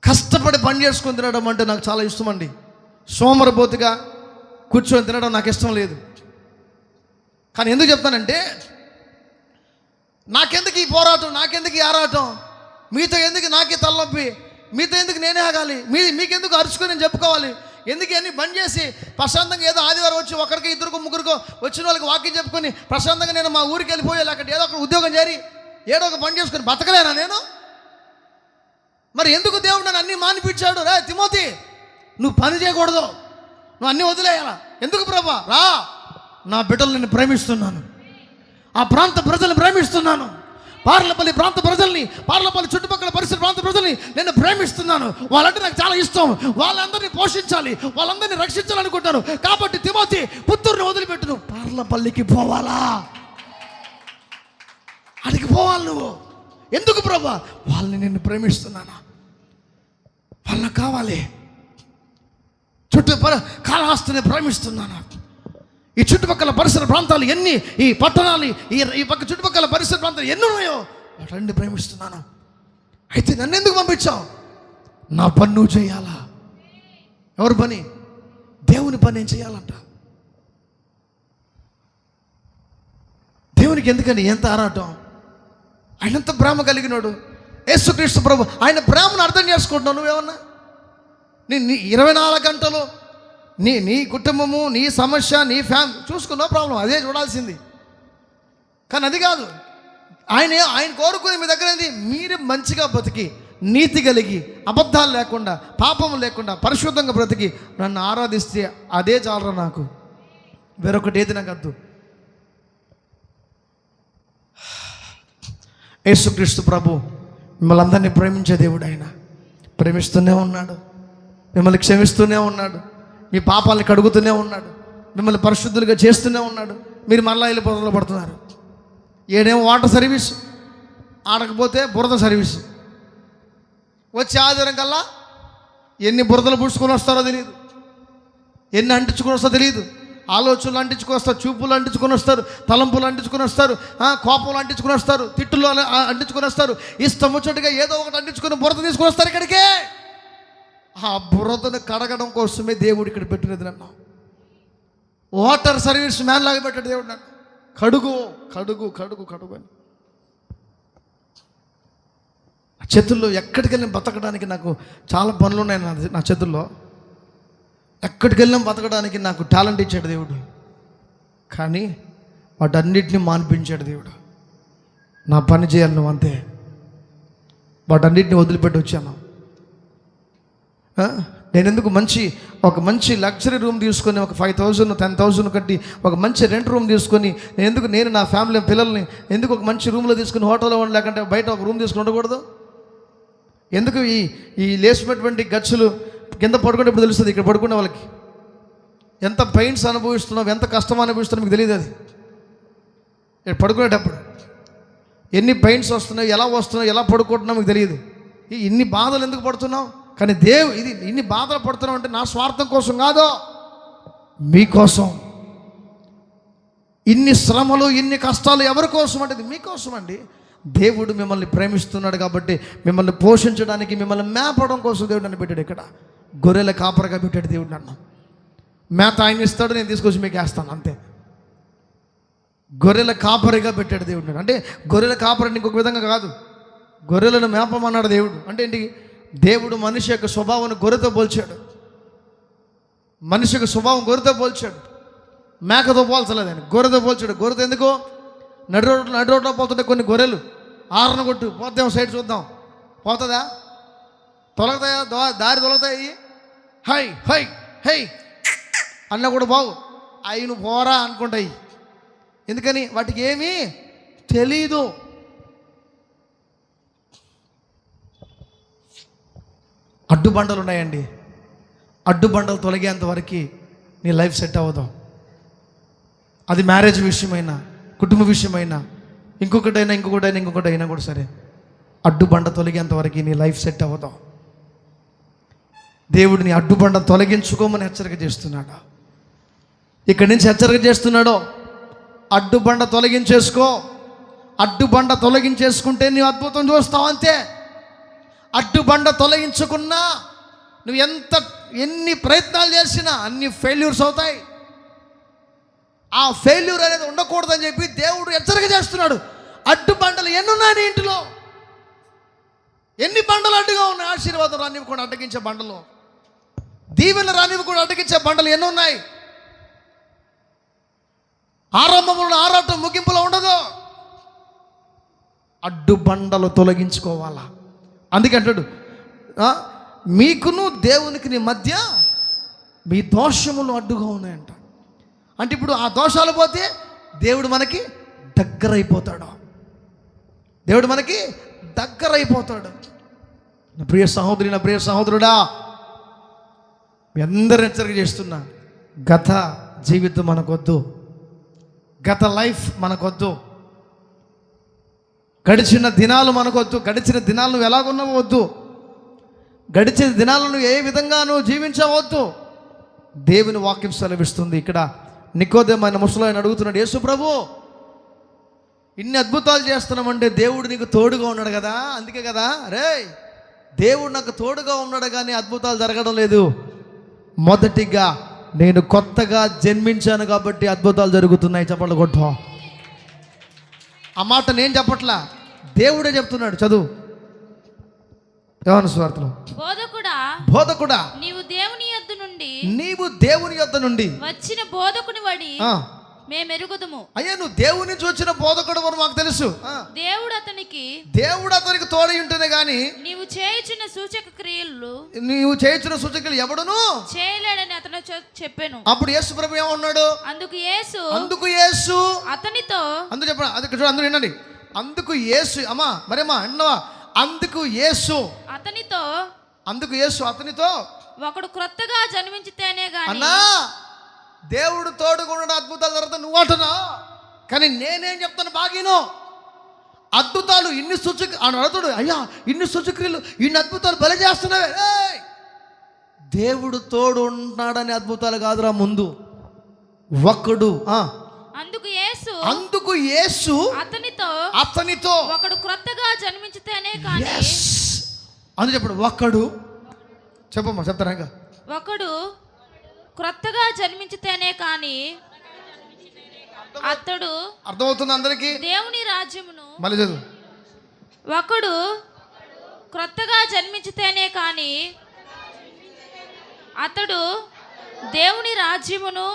కష్టపడి పని చేసుకొని తినడం అంటే నాకు చాలా ఇష్టం అండి. సోమరిపోతుగా కూర్చొని తినడం నాకు ఇష్టం లేదు. కానీ ఎందుకు చెప్తానంటే, నాకెందుకు ఈ పోరాటం, నాకెందుకు ఈ ఆరాటం, మీతో ఎందుకు నాకే తలనొప్పి, మీతో ఎందుకు నేనే ఆగాలి, మీకెందుకు అరుచుకొని నేను చెప్పుకోవాలి, ఎందుకు అన్ని బంద్ చేసి ప్రశాంతంగా ఏదో ఆదివారం వచ్చి ఒకరికి ఇద్దరికి ముగ్గురికో వచ్చిన వాళ్ళకి వాకింగ్ చెప్పుకొని ప్రశాంతంగా నేను మా ఊరికి వెళ్ళిపోయి లేకపోతే ఏదో ఒక ఉద్యోగం చేరి ఏదో ఒక పని చేసుకొని బతకలేనా నేను? మరి ఎందుకు దేవుడు నన్ను అన్నీ మానిపించాడు? రా తిమోతి, నువ్వు పని చేయకూడదు, నువ్వు అన్నీ వదిలేయాలా. ఎందుకు ప్రభా? రా, నా బిడ్డలు నేను ప్రేమిస్తున్నాను, ఆ ప్రాంత ప్రజలను ప్రేమిస్తున్నాను, పార్లపల్లి ప్రాంత ప్రజల్ని, పార్లపల్లి చుట్టుపక్కల పరిసర ప్రాంత ప్రజల్ని నేను ప్రేమిస్తున్నాను. వాళ్ళంటే నాకు చాలా ఇష్టం, వాళ్ళందరినీ పోషించాలి, వాళ్ళందరినీ రక్షించాలనుకుంటాను. కాబట్టి తిమోతి, పుత్తూరుని వదిలిపెట్టు, నువ్వు పార్లపల్లికి పోవాలా, అడిగి పోవాలి నువ్వు. ఎందుకు ప్రభా? వాళ్ళని నేను ప్రేమిస్తున్నాను, వాళ్ళకి కావాలి. కాళహస్తిని ప్రేమిస్తున్నాను. ఈ చుట్టుపక్కల పరిసర ప్రాంతాలు ఎన్ని, ఈ పట్టణాలు, ఈ పక్క చుట్టుపక్కల పరిసర ప్రాంతాలు ఎన్ని ఉన్నాయో వాటన్ని ప్రేమిస్తున్నాను. అయితే నన్ను ఎందుకు పంపించావు? నా పని నువ్వు చేయాలా. ఎవరి పని? దేవుని పని ఏం చేయాలంట. దేవునికి ఎందుకని ఎంత ఆరాటం? ఆయన ఎంత ప్రేమ కలిగినాడు యేసుక్రీస్తు ప్రభు. ఆయన ప్రేమను అర్థం చేసుకుంటున్నావు నువ్వేమన్నా? నీ 24 గంటలు నీ కుటుంబము, నీ సమస్య, నీ ఫ్యామిలీ చూసుకున్న ప్రాబ్లం, అదే చూడాల్సింది. కానీ అది కాదు. ఆయన కోరుకునే మీ దగ్గర ఏంది? మీరు మంచిగా బతికి, నీతి కలిగి, అబద్ధాలు లేకుండా, పాపం లేకుండా, పరిశుద్ధంగా బ్రతికి నన్ను ఆరాధిస్తే అదే చాలరా నాకు, వేరొకటి ఏది నాకు వద్దు. యేసుక్రీస్తు ప్రభు మిమ్మల్ని అందరినీ ప్రేమించే దేవుడు. ఆయన ప్రేమిస్తూనే ఉన్నాడు, మిమ్మల్ని క్షమిస్తూనే ఉన్నాడు, మీ పాపాలని కడుగుతూనే ఉన్నాడు, మిమ్మల్ని పరిశుద్ధులుగా చేస్తూనే ఉన్నాడు. మీరు మళ్ళా వెళ్ళి బురదలో పడుతున్నారు. ఏడేమో వాటర్ సర్వీస్, ఆడకపోతే బురద సర్వీస్. వచ్చే ఆధారం కల్లా ఎన్ని బురదలు పుడుచుకొని వస్తారో తెలియదు, ఎన్ని అంటించుకొని వస్తారో తెలియదు. ఆలోచనలు అంటించుకొని వస్తారు, చూపులు అంటించుకొని వస్తారు, తలంపులు అంటించుకొని వస్తారు, కోపంలు అంటించుకొని వస్తారు, తిట్టులు అంటించుకొని వస్తారు. ఇష్టం వచ్చేట్టుగా ఏదో ఒకటి అంటించుకొని బురద తీసుకొని వస్తారు ఇక్కడికే. ఆ బురదను కడగడం కోసమే దేవుడు ఇక్కడ పెట్టినది నన్ను. వాటర్ సర్వీస్ మ్యాన్ లాగా పెట్టాడు దేవుడు నన్ను. కడుగు కడుగు కడుగు కడుగు అని. ఆ చేతుల్లో ఎక్కడికి వెళ్ళిన బతకడానికి నాకు చాలా పనులు ఉన్నాయి నా చేతుల్లో. ఎక్కడికి వెళ్ళినా బతకడానికి నాకు టాలెంట్ ఇచ్చాడు దేవుడు. కానీ వాటన్నిటిని మాన్పించాడు దేవుడు. నా పని చేయాలి నువ్వు అంతే. వాటన్నిటిని వదిలిపెట్టి వచ్చాను. నేను ఎందుకు ఒక మంచి లగ్జరీ రూమ్ తీసుకొని ఒక 5,000 10,000 కట్టి ఒక మంచి రెంట్ రూమ్ తీసుకొని నేను నా ఫ్యామిలీ పిల్లల్ని ఎందుకు ఒక మంచి రూమ్లో తీసుకుని హోటల్లో ఉండి లేకుంటే బయట ఒక రూమ్ తీసుకుని ఉండకూడదు? ఎందుకు ఈ లేచినటువంటి గచ్చులు కింద పడుకునేప్పుడు తెలుస్తుంది. ఇక్కడ పడుకునే వాళ్ళకి ఎంత పెయిన్స్ అనుభవిస్తున్నావు, ఎంత కష్టం అనుభవిస్తున్నావు మీకు తెలియదు. అది ఇక్కడ పడుకునేటప్పుడు ఎన్ని పెయిన్స్ వస్తున్నాయి, ఎలా వస్తున్నావు, ఎలా పడుకుంటున్నావు మీకు తెలియదు. ఇన్ని బాధలు ఎందుకు పడుతున్నావు? కానీ ఇది ఇన్ని బాధలు పడుతున్నావు అంటే నా స్వార్థం కోసం కాదు, మీకోసం. ఇన్ని శ్రమలు, ఇన్ని కష్టాలు ఎవరి కోసం అంటే మీకోసం అండి. దేవుడు మిమ్మల్ని ప్రేమిస్తున్నాడు కాబట్టి మిమ్మల్ని పోషించడానికి, మిమ్మల్ని మేపడం కోసం దేవుడు నన్ను పెట్టాడు. ఇక్కడ గొర్రెల కాపరిగా పెట్టాడు దేవుడు నన్ను. మేత ఆయన ఇస్తాడు, నేను తీసుకొచ్చి మీకు వేస్తాను అంతే. గొర్రెల కాపరిగా పెట్టాడు దేవుడు నన్ను. అంటే గొర్రెల కాపరిని ఇంకొక విధంగా కాదు, గొర్రెలను మేపమన్నాడు దేవుడు. అంటే ఏంటి? దేవుడు మనిషి యొక్క స్వభావాన్ని గొర్రెతో పోల్చాడు. మనిషి యొక్క స్వభావం గొర్రెతో పోల్చాడు, మేకతో పోల్చలేదు. ఆయన గొర్రెతో పోల్చాడు. గొర్రెతో ఎందుకో నడి రోడ్లో పోతుంటే కొన్ని గొర్రెలు ఆరన కొట్టు పోతాం, సైడ్ చూద్దాం, పోతుందా? తొలగతాయా? దారి తొలగతాయి. హై హై హై అన్న కూడా బాగు అవి నువ్వు పోరా అనుకుంటాయి. ఎందుకని? వాటికి ఏమీ తెలీదు. అడ్డుబండలు ఉన్నాయండి. అడ్డుబండలు తొలగేంత వరకు నీ లైఫ్ సెట్ అవ్వదు. అది మ్యారేజ్ విషయమైనా, కుటుంబ విషయమైనా, ఇంకొకటైనా కూడా సరే, అడ్డుబండ తొలగేంత వరకు నీ లైఫ్ సెట్ అవ్వదు. దేవుడు నీ అడ్డుబండ తొలగించుకోమని హెచ్చరిక చేస్తున్నాడు. ఇక్కడి నుంచి హెచ్చరిక చేస్తున్నాడు, అడ్డుబండ తొలగించేసుకో. అడ్డుబండ తొలగించేసుకుంటే నీవు అద్భుతం చూస్తావు అంతే. అడ్డుబండ తొలగించుకున్నా నువ్వు ఎన్ని ప్రయత్నాలు చేసినా అన్ని ఫెయిల్యూర్స్ అవుతాయి. ఆ ఫెయిల్యూర్ అనేది ఉండకూడదని చెప్పి దేవుడు హెచ్చరిక చేస్తున్నాడు. అడ్డుబండలు ఎన్ని ఉన్నాయి నీ ఇంటిలో? ఎన్ని బండలు అడ్డుగా ఉన్నాయి? ఆశీర్వాదం రానివ్వకుండా అడ్డగించే బండలు. దీవెన రానివి కూడా అడ్డగించే బండలు ఎన్నో ఉన్నాయి. ఆరంభంలో ఆరాటం ముగింపులో ఉండదు. అడ్డు బండలు తొలగించుకోవాలా. అందుకే అంటాడు, మీకును దేవునికి మధ్య మీ దోషములు అడ్డుగా ఉన్నాయంట. అంటే ఇప్పుడు ఆ దోషాలు పోతే దేవుడు మనకి దగ్గర అయిపోతాడు. దేవుడు మనకి దగ్గర అయిపోతాడు. నా ప్రియ సహోదరి, నా ప్రియ సహోదరుడా, మీ అందరూ హెచ్చరిక చేస్తున్నా, గత జీవితం మనకొద్దు, గత లైఫ్ మనకొద్దు, గడిచిన దినాలు మనకొద్దు. గడిచిన దినాలు నువ్వు ఎలాగున్నావో వద్దు, గడిచిన దినాలను ఏ విధంగా నువ్వు జీవించవద్దు. దేవుని వాక్యం సెలవిస్తుంది. ఇక్కడ నికోదేము ఆయన ముసలాయన అడుగుతున్నాడు, యేసు ప్రభు, ఇన్ని అద్భుతాలు చేస్తున్నామంటే దేవుడు నీకు తోడుగా ఉన్నాడు కదా, అందుకే కదా. రే, దేవుడు నాకు తోడుగా ఉన్నాడు కానీ అద్భుతాలు జరగడం లేదు. మొదటిగా నేను కొత్తగా జన్మించాను కాబట్టి అద్భుతాలు జరుగుతున్నాయి. చెప్పండి కొట్టు. ఆ మాట నేను చెప్పట్లా, దేవుడే చెప్తున్నాడు. చదువు యోహాను సువార్తలో, బోధకుడా నీవు దేవుని యొద్ద నుండి వచ్చిన బోధకుని వడి మేమెరుగుదుము. అయ్యా, నువ్వు దేవుని నుంచి వచ్చిన బోధకుడు అని మాకు తెలుసు. దేవుడు అతనికి తోడై ఉంటేనే గాని నీవు చేయుచున్న సూచక క్రియలు ఎవడును చేయలేడని అతను చెప్పాను. అప్పుడు యేసు ప్రభు ఏమన్నాడు? అందుకు యేసు అతనితో, అందుకు చెప్పండి, అది చూడండి, అందరూ వినండి. అందుకు యేసు, అమ్మా మరేమ్మా అన్నవా, అందుకు యేసు అతనితో ఒకడు క్రొత్తగా జన్మించితేనే గాని. అన్నా, దేవుడు తోడుకుండా అద్భుతాలు జరుగుతాయి నువ్వు అంటున్నా, కానీ నేనేం చెప్తాను బాగీను. అద్భుతాలు ఇన్ని సూచక అడుగుతాడు, అయ్యా ఇన్ని సూచక్రియలు, ఇన్ని అద్భుతాలు బలి చేస్తున్నావే. దేవుడు తోడు ఉన్నాడని అద్భుతాలు కాదురా, ముందు ఒకడు. అందుకు యేసు అతనితో ఒకడు క్రొత్తగా జన్మించితేనే కానీ. అందుకు చెప్పడు ఒకడు, చెప్పమ్మా, చెప్తారా ఇంకా. ఒకడు క్రొత్తగా జన్మించితేనే కానీ అతడు, అర్థమవుతుంది అందరికీ, దేవుని రాజ్యమును. మళ్ళీ చదువు. ఒకడు క్రొత్తగా జన్మించితేనే కానీ అతడు దేవుని రాజ్యమును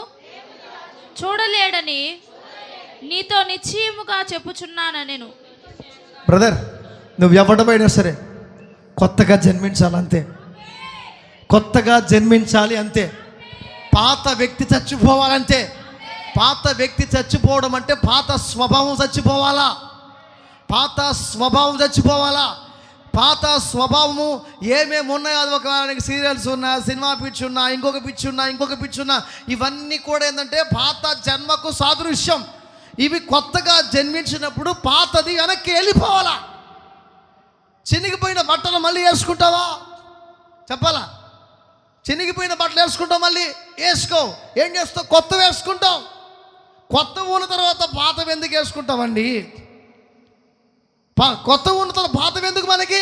చూడలేడని నీతో నిశ్చయముగా చెప్పుచున్నాను. నేను బ్రదర్, నువ్వు ఎవడమైనా సరే కొత్తగా జన్మించాలంతే, కొత్తగా జన్మించాలి అంతే. పాత వ్యక్తి చచ్చిపోవాలంటే, పాత వ్యక్తి చచ్చిపోవడం అంటే పాత స్వభావం చచ్చిపోవాలా, పాత స్వభావం చచ్చిపోవాలా. పాత స్వభావము ఏమేమి ఉన్నాయో, అది ఒక సీరియల్స్ ఉన్నా, సినిమా పిచ్చి ఉన్నా, ఇంకొక పిచ్చి ఉన్నా, ఇవన్నీ కూడా ఏంటంటే పాత జన్మకు సాదృశ్యం. ఇవి కొత్తగా జన్మించినప్పుడు పాతది వెనక్కి వెళ్ళిపోవాలా. చినిగిపోయిన బట్టలు మళ్ళీ వేసుకుంటావా? చెప్పాలా? చినిగిపోయిన బట్టలు వేసుకుంటావు, మళ్ళీ వేసుకో. ఏం చేస్తావు? కొత్త వేసుకుంటావు. కొత్త ఉన్న తర్వాత పాత ఎందుకు వేసుకుంటామండి? కొత్త ఉన్న తర్వాత పాత ఎందుకు మనకి?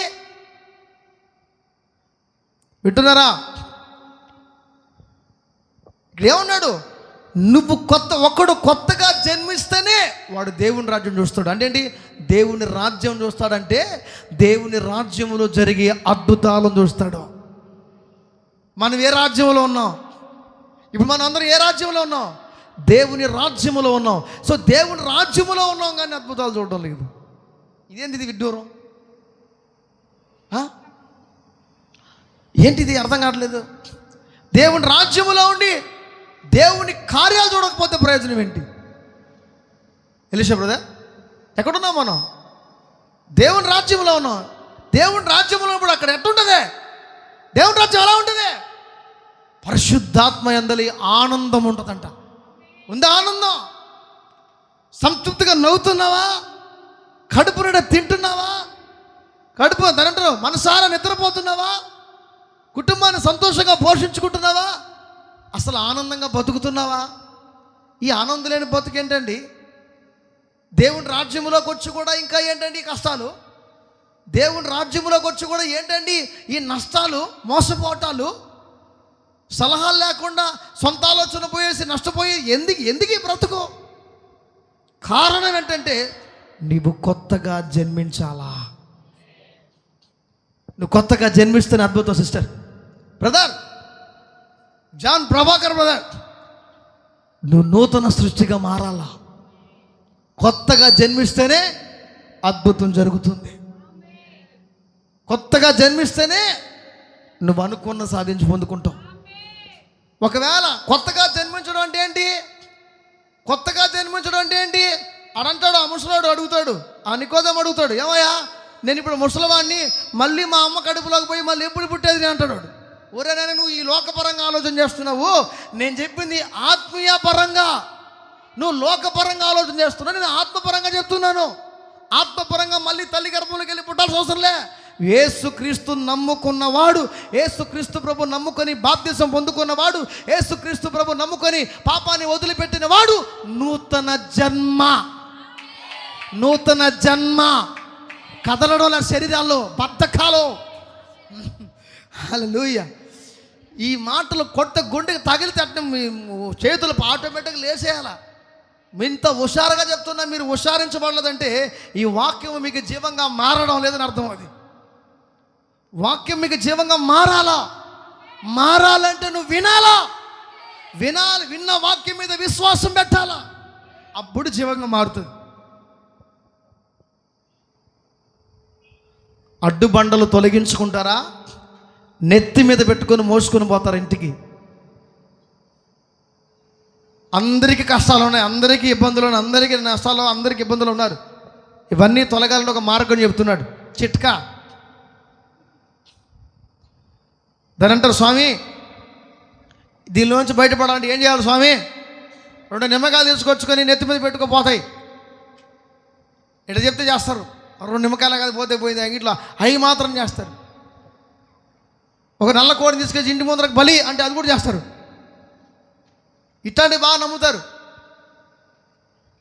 వింటున్నారా? ఇక్కడ ఏమన్నాడు? నువ్వు ఒకడు కొత్తగా జన్మిస్తేనే వాడు దేవుని రాజ్యం చూస్తాడు. అంటే ఏంటి? దేవుని రాజ్యం చూస్తాడంటే దేవుని రాజ్యంలో జరిగే అద్భుతాలను చూస్తాడు. మనం ఏ రాజ్యంలో ఉన్నాం? ఇప్పుడు మనం అందరం ఏ రాజ్యంలో ఉన్నాం? దేవుని రాజ్యములో ఉన్నాం. సో దేవుని రాజ్యములో ఉన్నాం కానీ అద్భుతాలు చూడడం లేదు. ఇదేంటిది విడ్డూరం? ఏంటిది? అర్థం కావట్లేదు. దేవుని రాజ్యములో ఉండి దేవుని కార్యాలు చూడకపోతే ప్రయోజనం ఏంటి? ఎలిషా బ్రదర్, ఎక్కడున్నాం మనం? దేవుని రాజ్యంలో ఉన్నాం. దేవుని రాజ్యంలో ఉన్నప్పుడు అక్కడ ఎట్టుంటుంది? దేవుని రాజ్యం ఎలా ఉంటుంది? పరిశుద్ధాత్మ యందలి ఆనందం ఉంటుందంట. ఉందా ఆనందం? సంతృప్తిగా నవ్వుతున్నావా? కడుపు నిండా తింటున్నావా? కడుపు దానంటారు మనసారా నిద్రపోతున్నావా? కుటుంబాన్ని సంతోషంగా పోషించుకుంటున్నావా? అసలు ఆనందంగా బతుకుతున్నావా? ఈ ఆనందం లేని బతుకు ఏంటండి? దేవుని రాజ్యంలోకి వచ్చి కూడా ఇంకా ఏంటండి కష్టాలు? దేవుని రాజ్యంలోకి వచ్చి కూడా ఏంటండి ఈ నష్టాలు, మోసపోటాలు, సలహాలు లేకుండా సొంత ఆలోచన పోయేసి నష్టపోయి ఎందుకు ఈ బ్రతుకు? కారణం ఏంటంటే నీవు కొత్తగా జన్మించాలా. నువ్వు కొత్తగా జన్మిస్తున్న అద్భుతం sister, brother. John Prabhakar brother, నువ్వు నూతన సృష్టిగా మారాలా. కొత్తగా జన్మిస్తేనే అద్భుతం జరుగుతుంది. కొత్తగా జన్మిస్తేనే నువ్వు అనుకున్న సాధించి పొందుకుంటావు. ఒకవేళ కొత్తగా జన్మించడం అంటే ఏంటి? కొత్తగా జన్మించడం అంటే ఏంటి అని అంటాడు ఆ ముసలాడు. అడుగుతాడు, ఆ నికోదేము అడుగుతాడు, ఏమయ్యా నేను ఇప్పుడు ముసలివాడిని, మళ్ళీ మా అమ్మ కడుపులోకి పోయి మళ్ళీ ఎప్పుడు పుట్టేది అని అంటాడు. ఒరే నేను నువ్వు ఈ లోకపరంగా ఆలోచన చేస్తున్నావు, నేను చెప్పింది ఆత్మీయ పరంగా. నువ్వు లోకపరంగా ఆలోచన చేస్తున్నావు, నేను ఆత్మపరంగా చెప్తున్నాను. ఆత్మపరంగా మళ్ళీ తల్లి గర్భంలోకి వెళ్ళి పుట్టాల్సిన అవసరంలే. యేసుక్రీస్తు నమ్ముకున్నవాడు, యేసుక్రీస్తు ప్రభు నమ్ముకొని బాప్తిసం పొందుకున్నవాడు, యేసుక్రీస్తు ప్రభు నమ్ముకొని పాపాన్ని వదిలిపెట్టిన వాడు నూతన జన్మ. నూతన జన్మ. కదలడం శరీరాల్లో బద్ధకాలు. హల్లెలూయా. ఈ మాటలు కొత్త గుండెకి తగిలితే అట్ట చేతులు ఆటోమేటిక్గా లేసేయాల. ఇంత హుషారుగా చెప్తున్నా, మీరు హుషారించబడలేదంటే ఈ వాక్యం మీకు జీవంగా మారడం లేదని అర్థం. అది వాక్యం మీకు జీవంగా మారాలా. మారాలంటే నువ్వు వినాలా. వినాలి. విన్న వాక్యం మీద విశ్వాసం పెట్టాలా, అప్పుడు జీవంగా మారుతుంది. అడ్డుబండలు తొలగించుకుంటారా? నెత్తి మీద పెట్టుకొని మోసుకొని పోతారు ఇంటికి. అందరికీ కష్టాలు ఉన్నాయి, అందరికీ ఇబ్బందులు ఉన్నాయి, అందరికీ నష్టాలు, అందరికీ ఇబ్బందులు ఉన్నారు. ఇవన్నీ తొలగాలని ఒక మార్గం చెప్తున్నాడు, చిట్కా. దాని అంటారు, స్వామి దీనిలోంచి బయటపడాలంటే ఏం చేయాలి స్వామి? 2 నిమ్మకాయలు తీసుకొచ్చుకొని నెత్తి మీద పెట్టుకోపోతాయి. ఇట్లా చెప్తే చేస్తారు. 2 నిమ్మకాయలు కాదు పోతే పోయింది, ఇంట్లో అవి మాత్రం చేస్తారు. ఒక నల్ల కోడిని తీసుకొచ్చి ఇంటి ముందరకు బలి అంటే అది కూడా చేస్తారు. ఇట్లాంటివి బాగా నమ్ముతారు.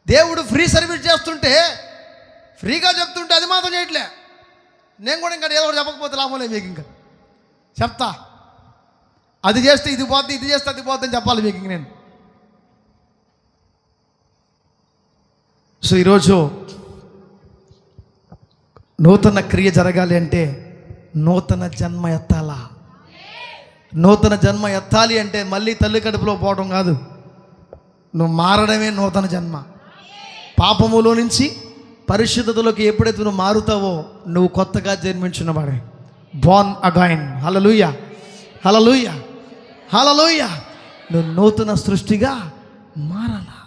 దేవుడు ఫ్రీ సర్వీస్ చేస్తుంటే, ఫ్రీగా చెప్తుంటే అది మాత్రం చేయట్లే. నేను కూడా ఇంకా ఏదో చెప్పకపోతే లాభం లేదు మీకు. ఇంకా చెప్తా, అది చేస్తే ఇది పోద్ది, ఇది చేస్తే అది పోద్ది అని చెప్పాలి మీకు నేను. సో ఈరోజు నూతన క్రియ జరగాలి అంటే నూతన జన్మ ఎత్తాలా. నూతన జన్మ ఎత్తాలి అంటే మళ్ళీ తల్లి కడుపులో పోవడం కాదు, నువ్వు మారడమే నూతన జన్మ. పాపములో నుంచి పరిశుద్ధతలోకి ఎప్పుడైతే నువ్వు మారుతావో నువ్వు కొత్తగా జన్మించిన వాడే, బోర్న్ అగైన్. హల్లెలూయా, హల్లెలూయా, హల్లెలూయా. నువ్వు నూతన సృష్టిగా మారాలా.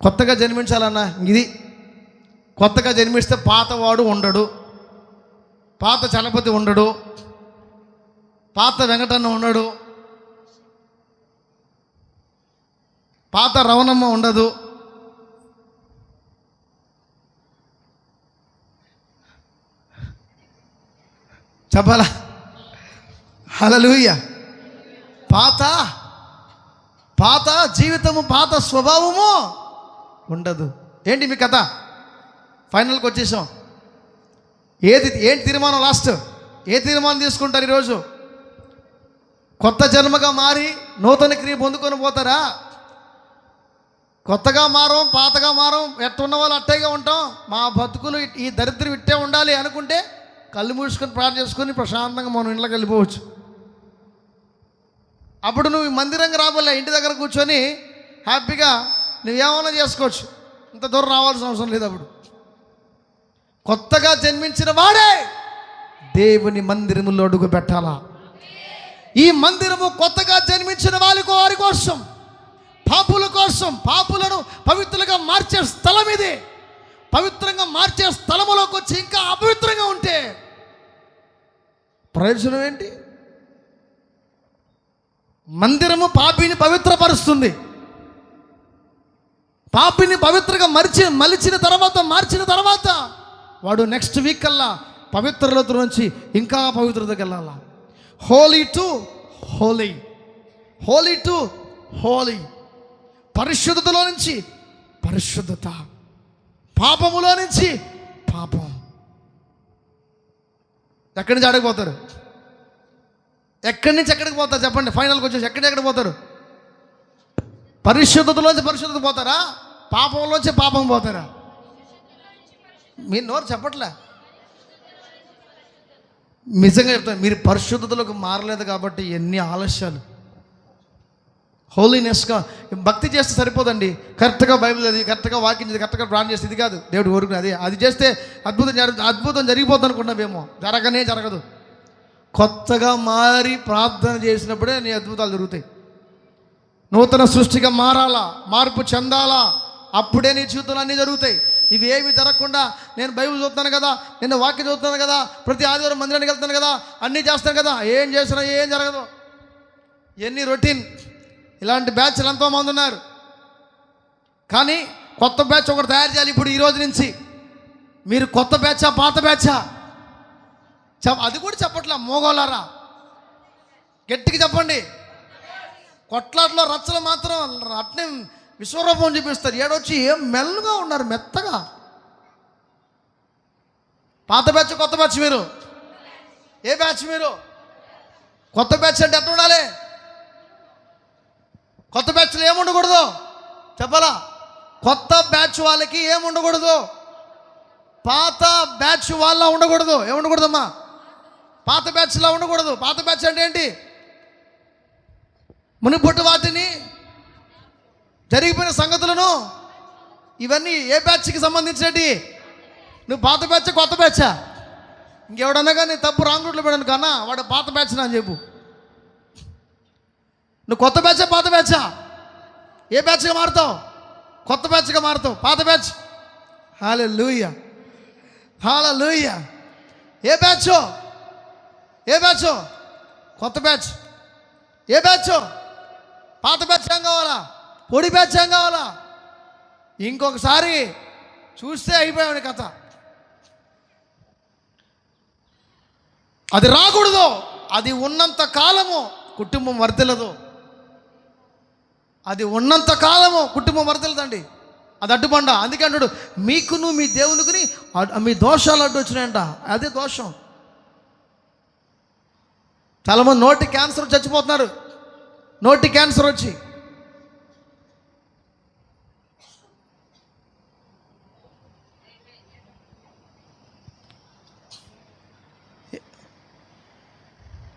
కొత్తగా జన్మించాలన్నా ఇది. కొత్తగా జన్మిస్తే పాతవాడు ఉండడు, పాత చలపతి ఉండడు, పాత వెంకటన్న ఉండడు, పాత రవణమ్మ ఉండదు. చెప్పాలా? హల్లెలూయా. పాత జీవితము, పాత స్వభావము ఉండదు. ఏంటి మీ కథ? ఫైనల్కి వచ్చేసాం. ఏంటి తీర్మానం? లాస్ట్ ఏ తీర్మానం తీసుకుంటారు ఈరోజు? కొత్త జన్మగా మారి నూతన క్రియ పొందుకొని పోతారా? కొత్తగా మారం, పాతగా మారం, ఎట్టున్న వాళ్ళు అట్టేగా ఉంటాం, మా బతుకులు ఈ దరిద్రం ఇట్టే ఉండాలి అనుకుంటే కళ్ళు మూసుకొని ప్రార్థన చేసుకొని ప్రశాంతంగా మనం ఇంట్లోకి వెళ్ళిపోవచ్చు. అప్పుడు నువ్వు మందిరంగా రాబోలే, ఇంటి దగ్గర కూర్చొని హ్యాపీగా నువ్వేమన్నా చేసుకోవచ్చు. ఇంత దూరం రావాల్సిన అవసరం లేదు. అప్పుడు కొత్తగా జన్మించిన వాడే దేవుని మందిరములో అడుగు పెట్టాలా. ఈ మందిరము కొత్తగా జన్మించిన వారి కోసం, పాపుల కోసం, పాపులను పవిత్రులుగా మార్చే స్థలం ఇది. పవిత్రంగా మార్చే స్థలములోకి వచ్చి ఇంకా అపవిత్రంగా ఉంటే ప్రయోజనం ఏంటి? మందిరము పాపిని పవిత్రపరుస్తుంది. పాపిని పవిత్రంగా మలిచిన తర్వాత, మార్చిన తర్వాత వాడు నెక్స్ట్ వీక్ కల్లా పవిత్రత నుంచి ఇంకా పవిత్రతకి వెళ్ళాలా. Holy to holy, holy to holy. పరిశుద్ధతలో నుంచి పరిశుద్ధత, పాపములో నుంచి పాపం. ఎక్కడి నుంచి అక్కడికి పోతారు? ఎక్కడి నుంచి ఎక్కడికి పోతారు చెప్పండి? ఫైనల్కి వచ్చేసి ఎక్కడికి పోతారు? పరిశుద్ధతలోంచి పరిశుద్ధత పోతారా? పాపంలోంచి పాపం పోతారా? మీరు నోరు చెప్పట్లే. నిజంగా చెప్తాను, మీరు పరిశుద్ధతలోకి మారలేదు కాబట్టి ఎన్ని ఆలస్యాలు. హోలీనెస్గా భక్తి చేస్తే సరిపోదండి. కరెక్ట్గా బైబిల్ అది, కరెక్ట్గా వాక్యం చేసి, కరెక్ట్గా ప్రార్థన చేస్తే ఇది కాదు దేవుడు కోరుకునేది. అది చేస్తే అద్భుతం జరిగిపోతుంది అనుకుంటున్నామేమో. జరగనే జరగదు. కొత్తగా మారి ప్రార్థన చేసినప్పుడే నీ అద్భుతాలు జరుగుతాయి. నూతన సృష్టిగా మారాలా, మార్పు చెందాలా, అప్పుడే నీ జీవితంలో అన్నీ జరుగుతాయి. ఇవి ఏవి జరగకుండా నేను బైబిల్ చదువుతాను కదా, నేను వాక్యం చదువుతాను కదా, ప్రతి ఆదివారం మందిరానికి వెళ్తాను కదా, అన్నీ చేస్తాను కదా, ఏం చేసినా ఏం జరగదు. ఎన్ని రొటీన్. ఇలాంటి బ్యాచ్లు ఎంతోమంది ఉన్నారు. కానీ కొత్త బ్యాచ్ ఒకటి తయారు చేయాలి ఇప్పుడు, ఈ రోజు నుంచి. మీరు కొత్త బ్యాచా పాత బ్యాచా? అది కూడా చెప్పట్లా మోగోలారా, గట్టిగా చెప్పండి. కొట్లాట్లో రచ్చలు మాత్రం అట్నే విశ్వరూపం చూపిస్తారు. ఏడొచ్చి ఏం మెల్లగా ఉన్నారు, మెత్తగా. పాత బ్యాచ్ కొత్త బ్యాచ్? మీరు ఏ బ్యాచ్? మీరు కొత్త బ్యాచ్ అంటే ఎట్లా ఉండాలి? కొత్త బ్యాచ్లో ఏముండకూడదు చెప్పాలా? కొత్త బ్యాచ్ వాళ్ళకి ఏముండకూడదు, పాత బ్యాచ్ వాళ్ళ ఉండకూడదు. ఏముండకూడదమ్మా? పాత బ్యాచ్లా ఉండకూడదు. పాత బ్యాచ్ అంటే ఏంటి? మునుపటి వాటిని, జరిగిపోయిన సంగతులను, ఇవన్నీ ఏ బ్యాచ్కి సంబంధించినవి? నువ్వు పాత బ్యాచ్ కొత్త బ్యాచా? ఇంకెవడన్నా కానీ తప్పు రాంగ్ రూట్లో పెడాను కన్నా వాడు పాత బ్యాచ్ నా అని చెప్పు. నువ్వు కొత్త బ్యాచా పాత బ్యాచా? ఏ బ్యాచ్గా మారుతావు? కొత్త బ్యాచ్గా మారుతావు. పాత బ్యాచ్. హల్లెలూయా, హల్లెలూయా. ఏ బ్యాచ్? ఏ బ్యాచ్? కొత్త బ్యాచ్. ఏ బ్యాచ్? పాత బ్యాచ్ ఏం కావాలా? పొడి బ్యాచ్ ఏం కావాలా? ఇంకొకసారి చూస్తే అయిపోయాడు కథ. అది రాకూడదు. అది ఉన్నంత కాలము కుటుంబం వర్తిల్లదు. అది ఉన్నంత కాలము కుటుంబం వర్తిల్లదండి. అది అడ్డుబండ. అందుకే అంటాడు, మీకును మీ దేవునికి మీ దోషాలు అడ్డు వచ్చినాయంట. అదే దోషం. చాలామంది నోటి క్యాన్సర్ చచ్చిపోతున్నారు. నోటి క్యాన్సర్ వచ్చి.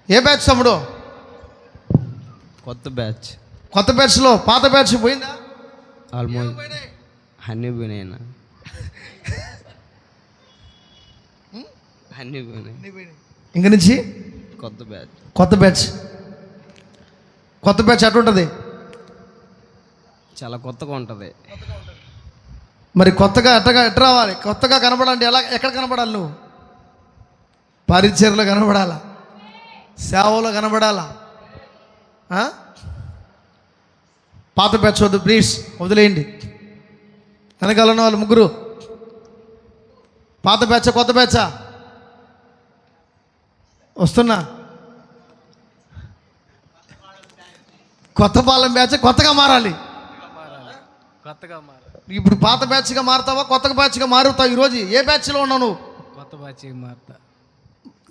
ఏ బ్యాచ్ తమ్ముడు? కొత్త బ్యాచ్. కొత్త బ్యాచ్లో పాత బ్యాచ్ పోయిందా? ఆల్మోస్ట్ అన్నీ పోయినాయి. అన్నీ పోయినాయి. ఇంక నుంచి కొత్త బ్యాచ్. కొత్త బ్యాచ్. కొత్త బ్యాచ్ ఎట్లుంటుంది? చాలా కొత్తగా ఉంటుంది. మరి కొత్తగా ఎట్ట రావాలి? కొత్తగా కనపడాలంటే ఎక్కడ కనపడాలి? నువ్వు పరిచర్లో కనపడాలా, సేవలో కనపడాలా. పాత బ్యాచ్ వద్దు ప్లీజ్, వదిలేయండి. వెనకాల ఉన్న వాళ్ళు ముగ్గురు పాత బ్యాచా కొత్త బ్యాచా? వస్తున్నా. కొత్త పాలెం బ్యాచ్ కొత్తగా మారాలి. కొత్తగా మారాలి. ఇప్పుడు పాత బ్యాచ్గా మారుతావా, కొత్తగా బ్యాచ్గా మారుతావు? ఈరోజు ఏ బ్యాచ్లో ఉన్నావు నువ్వు? కొత్త బ్యాచ్ మారుతా.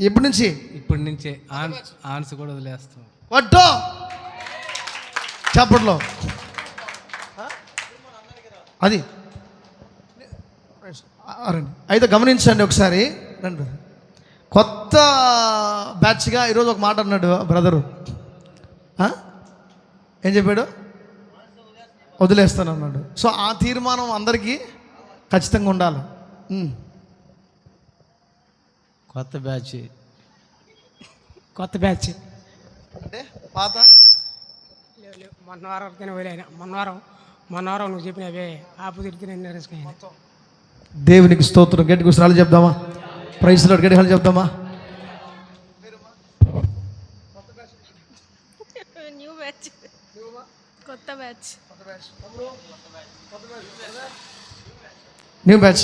ఎప్పటి నుంచి? ఇప్పటి నుంచే ఆన్స్ కూడా వదిలేస్తాం. వడ్డో చప్పట్లో అది. అయితే గమనించండి ఒకసారి. రండి. కొత్త బ్యాచ్గా ఈరోజు ఒక మాట అన్నాడు బ్రదరు. ఏం చెప్పాడు? వదిలేస్తాను అన్నాడు. సో ఆ తీర్మానం అందరికీ ఖచ్చితంగా ఉండాలి. కొత్త బ్యాచ్. కొత్త బ్యాచ్ అంటే పాత మొన్న వారం వదిలేను. మొన్న వారం నువ్వు చెప్పినవే ఆపు తిరిగి నేను నేర్చుకున్నాను. దేవునికి స్తోత్రం. గట్టి కూర్చొని చెప్దామా? Praise Lord. గట్టి హాలు చెప్దామా? న్యూ బ్యాచ్, కొత్త బ్యాచ్. New batch.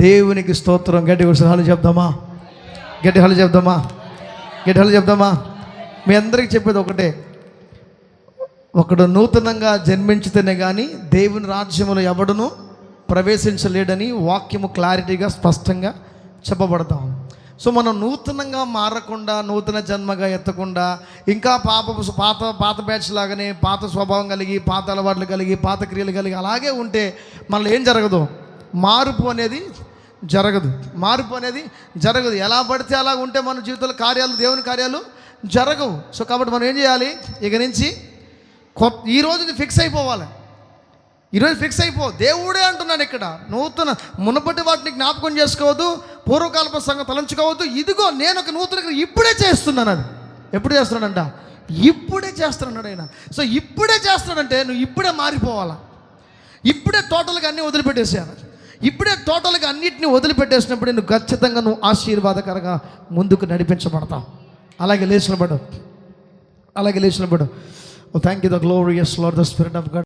దేవునికి స్తోత్రం. గట్టి కూర్చొని హాలు చెప్దామా? గట్టి హాలు చెప్దామా? గట్టి హాలు చెప్దామా? మీ అందరికీ చెప్పేది ఒకటే, ఒకడు నూతనంగా జన్మించితేనే కానీ దేవుని రాజ్యములో ఎవడును ప్రవేశించలేడని వాక్యము క్లారిటీగా స్పష్టంగా చెప్పబడతాం. సో మనం నూతనంగా మారకుండా, నూతన జన్మగా ఎత్తకుండా, ఇంకా పాత బ్యాచ్ లాగానే పాత స్వభావం కలిగి, పాత అలవాట్లు కలిగి, పాత క్రియలు కలిగి అలాగే ఉంటే మనలో ఏం జరగదు? మార్పు అనేది జరగదు. మార్పు అనేది జరగదు. ఎలా పడితే అలా ఉంటే మన జీవితంలో కార్యాలు, దేవుని కార్యాలు జరగవు. సో కాబట్టి మనం ఏం చేయాలి? ఇక నుంచి ఈరోజు ఇది ఫిక్స్ అయిపోవాలి. ఈరోజు ఫిక్స్ అయిపో. దేవుడే అంటున్నాడు ఇక్కడ, నూతన మునపటి వాటిని జ్ఞాపకం చేసుకోవద్దు, పూర్వకాలపు సంగతి తలంచుకోవద్దు, ఇదిగో నేను ఒక నూతన క్రియ ఇప్పుడే చేస్తున్నాను. అది ఎప్పుడు చేస్తున్నాడంట? ఇప్పుడే చేస్తున్నాడు ఆయన. సో ఇప్పుడే చేస్తున్నాడంటే నువ్వు ఇప్పుడే మారిపోవాలా, ఇప్పుడే టోటల్గా అన్నీ వదిలిపెట్టేసేయాలి. ఇప్పుడే టోటల్గా అన్నిటిని వదిలిపెట్టేసినప్పుడే నువ్వు ఖచ్చితంగా నువ్వు ఆశీర్వాదకరంగా ముందుకు నడిపించబడతావు. అలాగే లేచినబడు. Thank you the glorious Lord the spirit of God.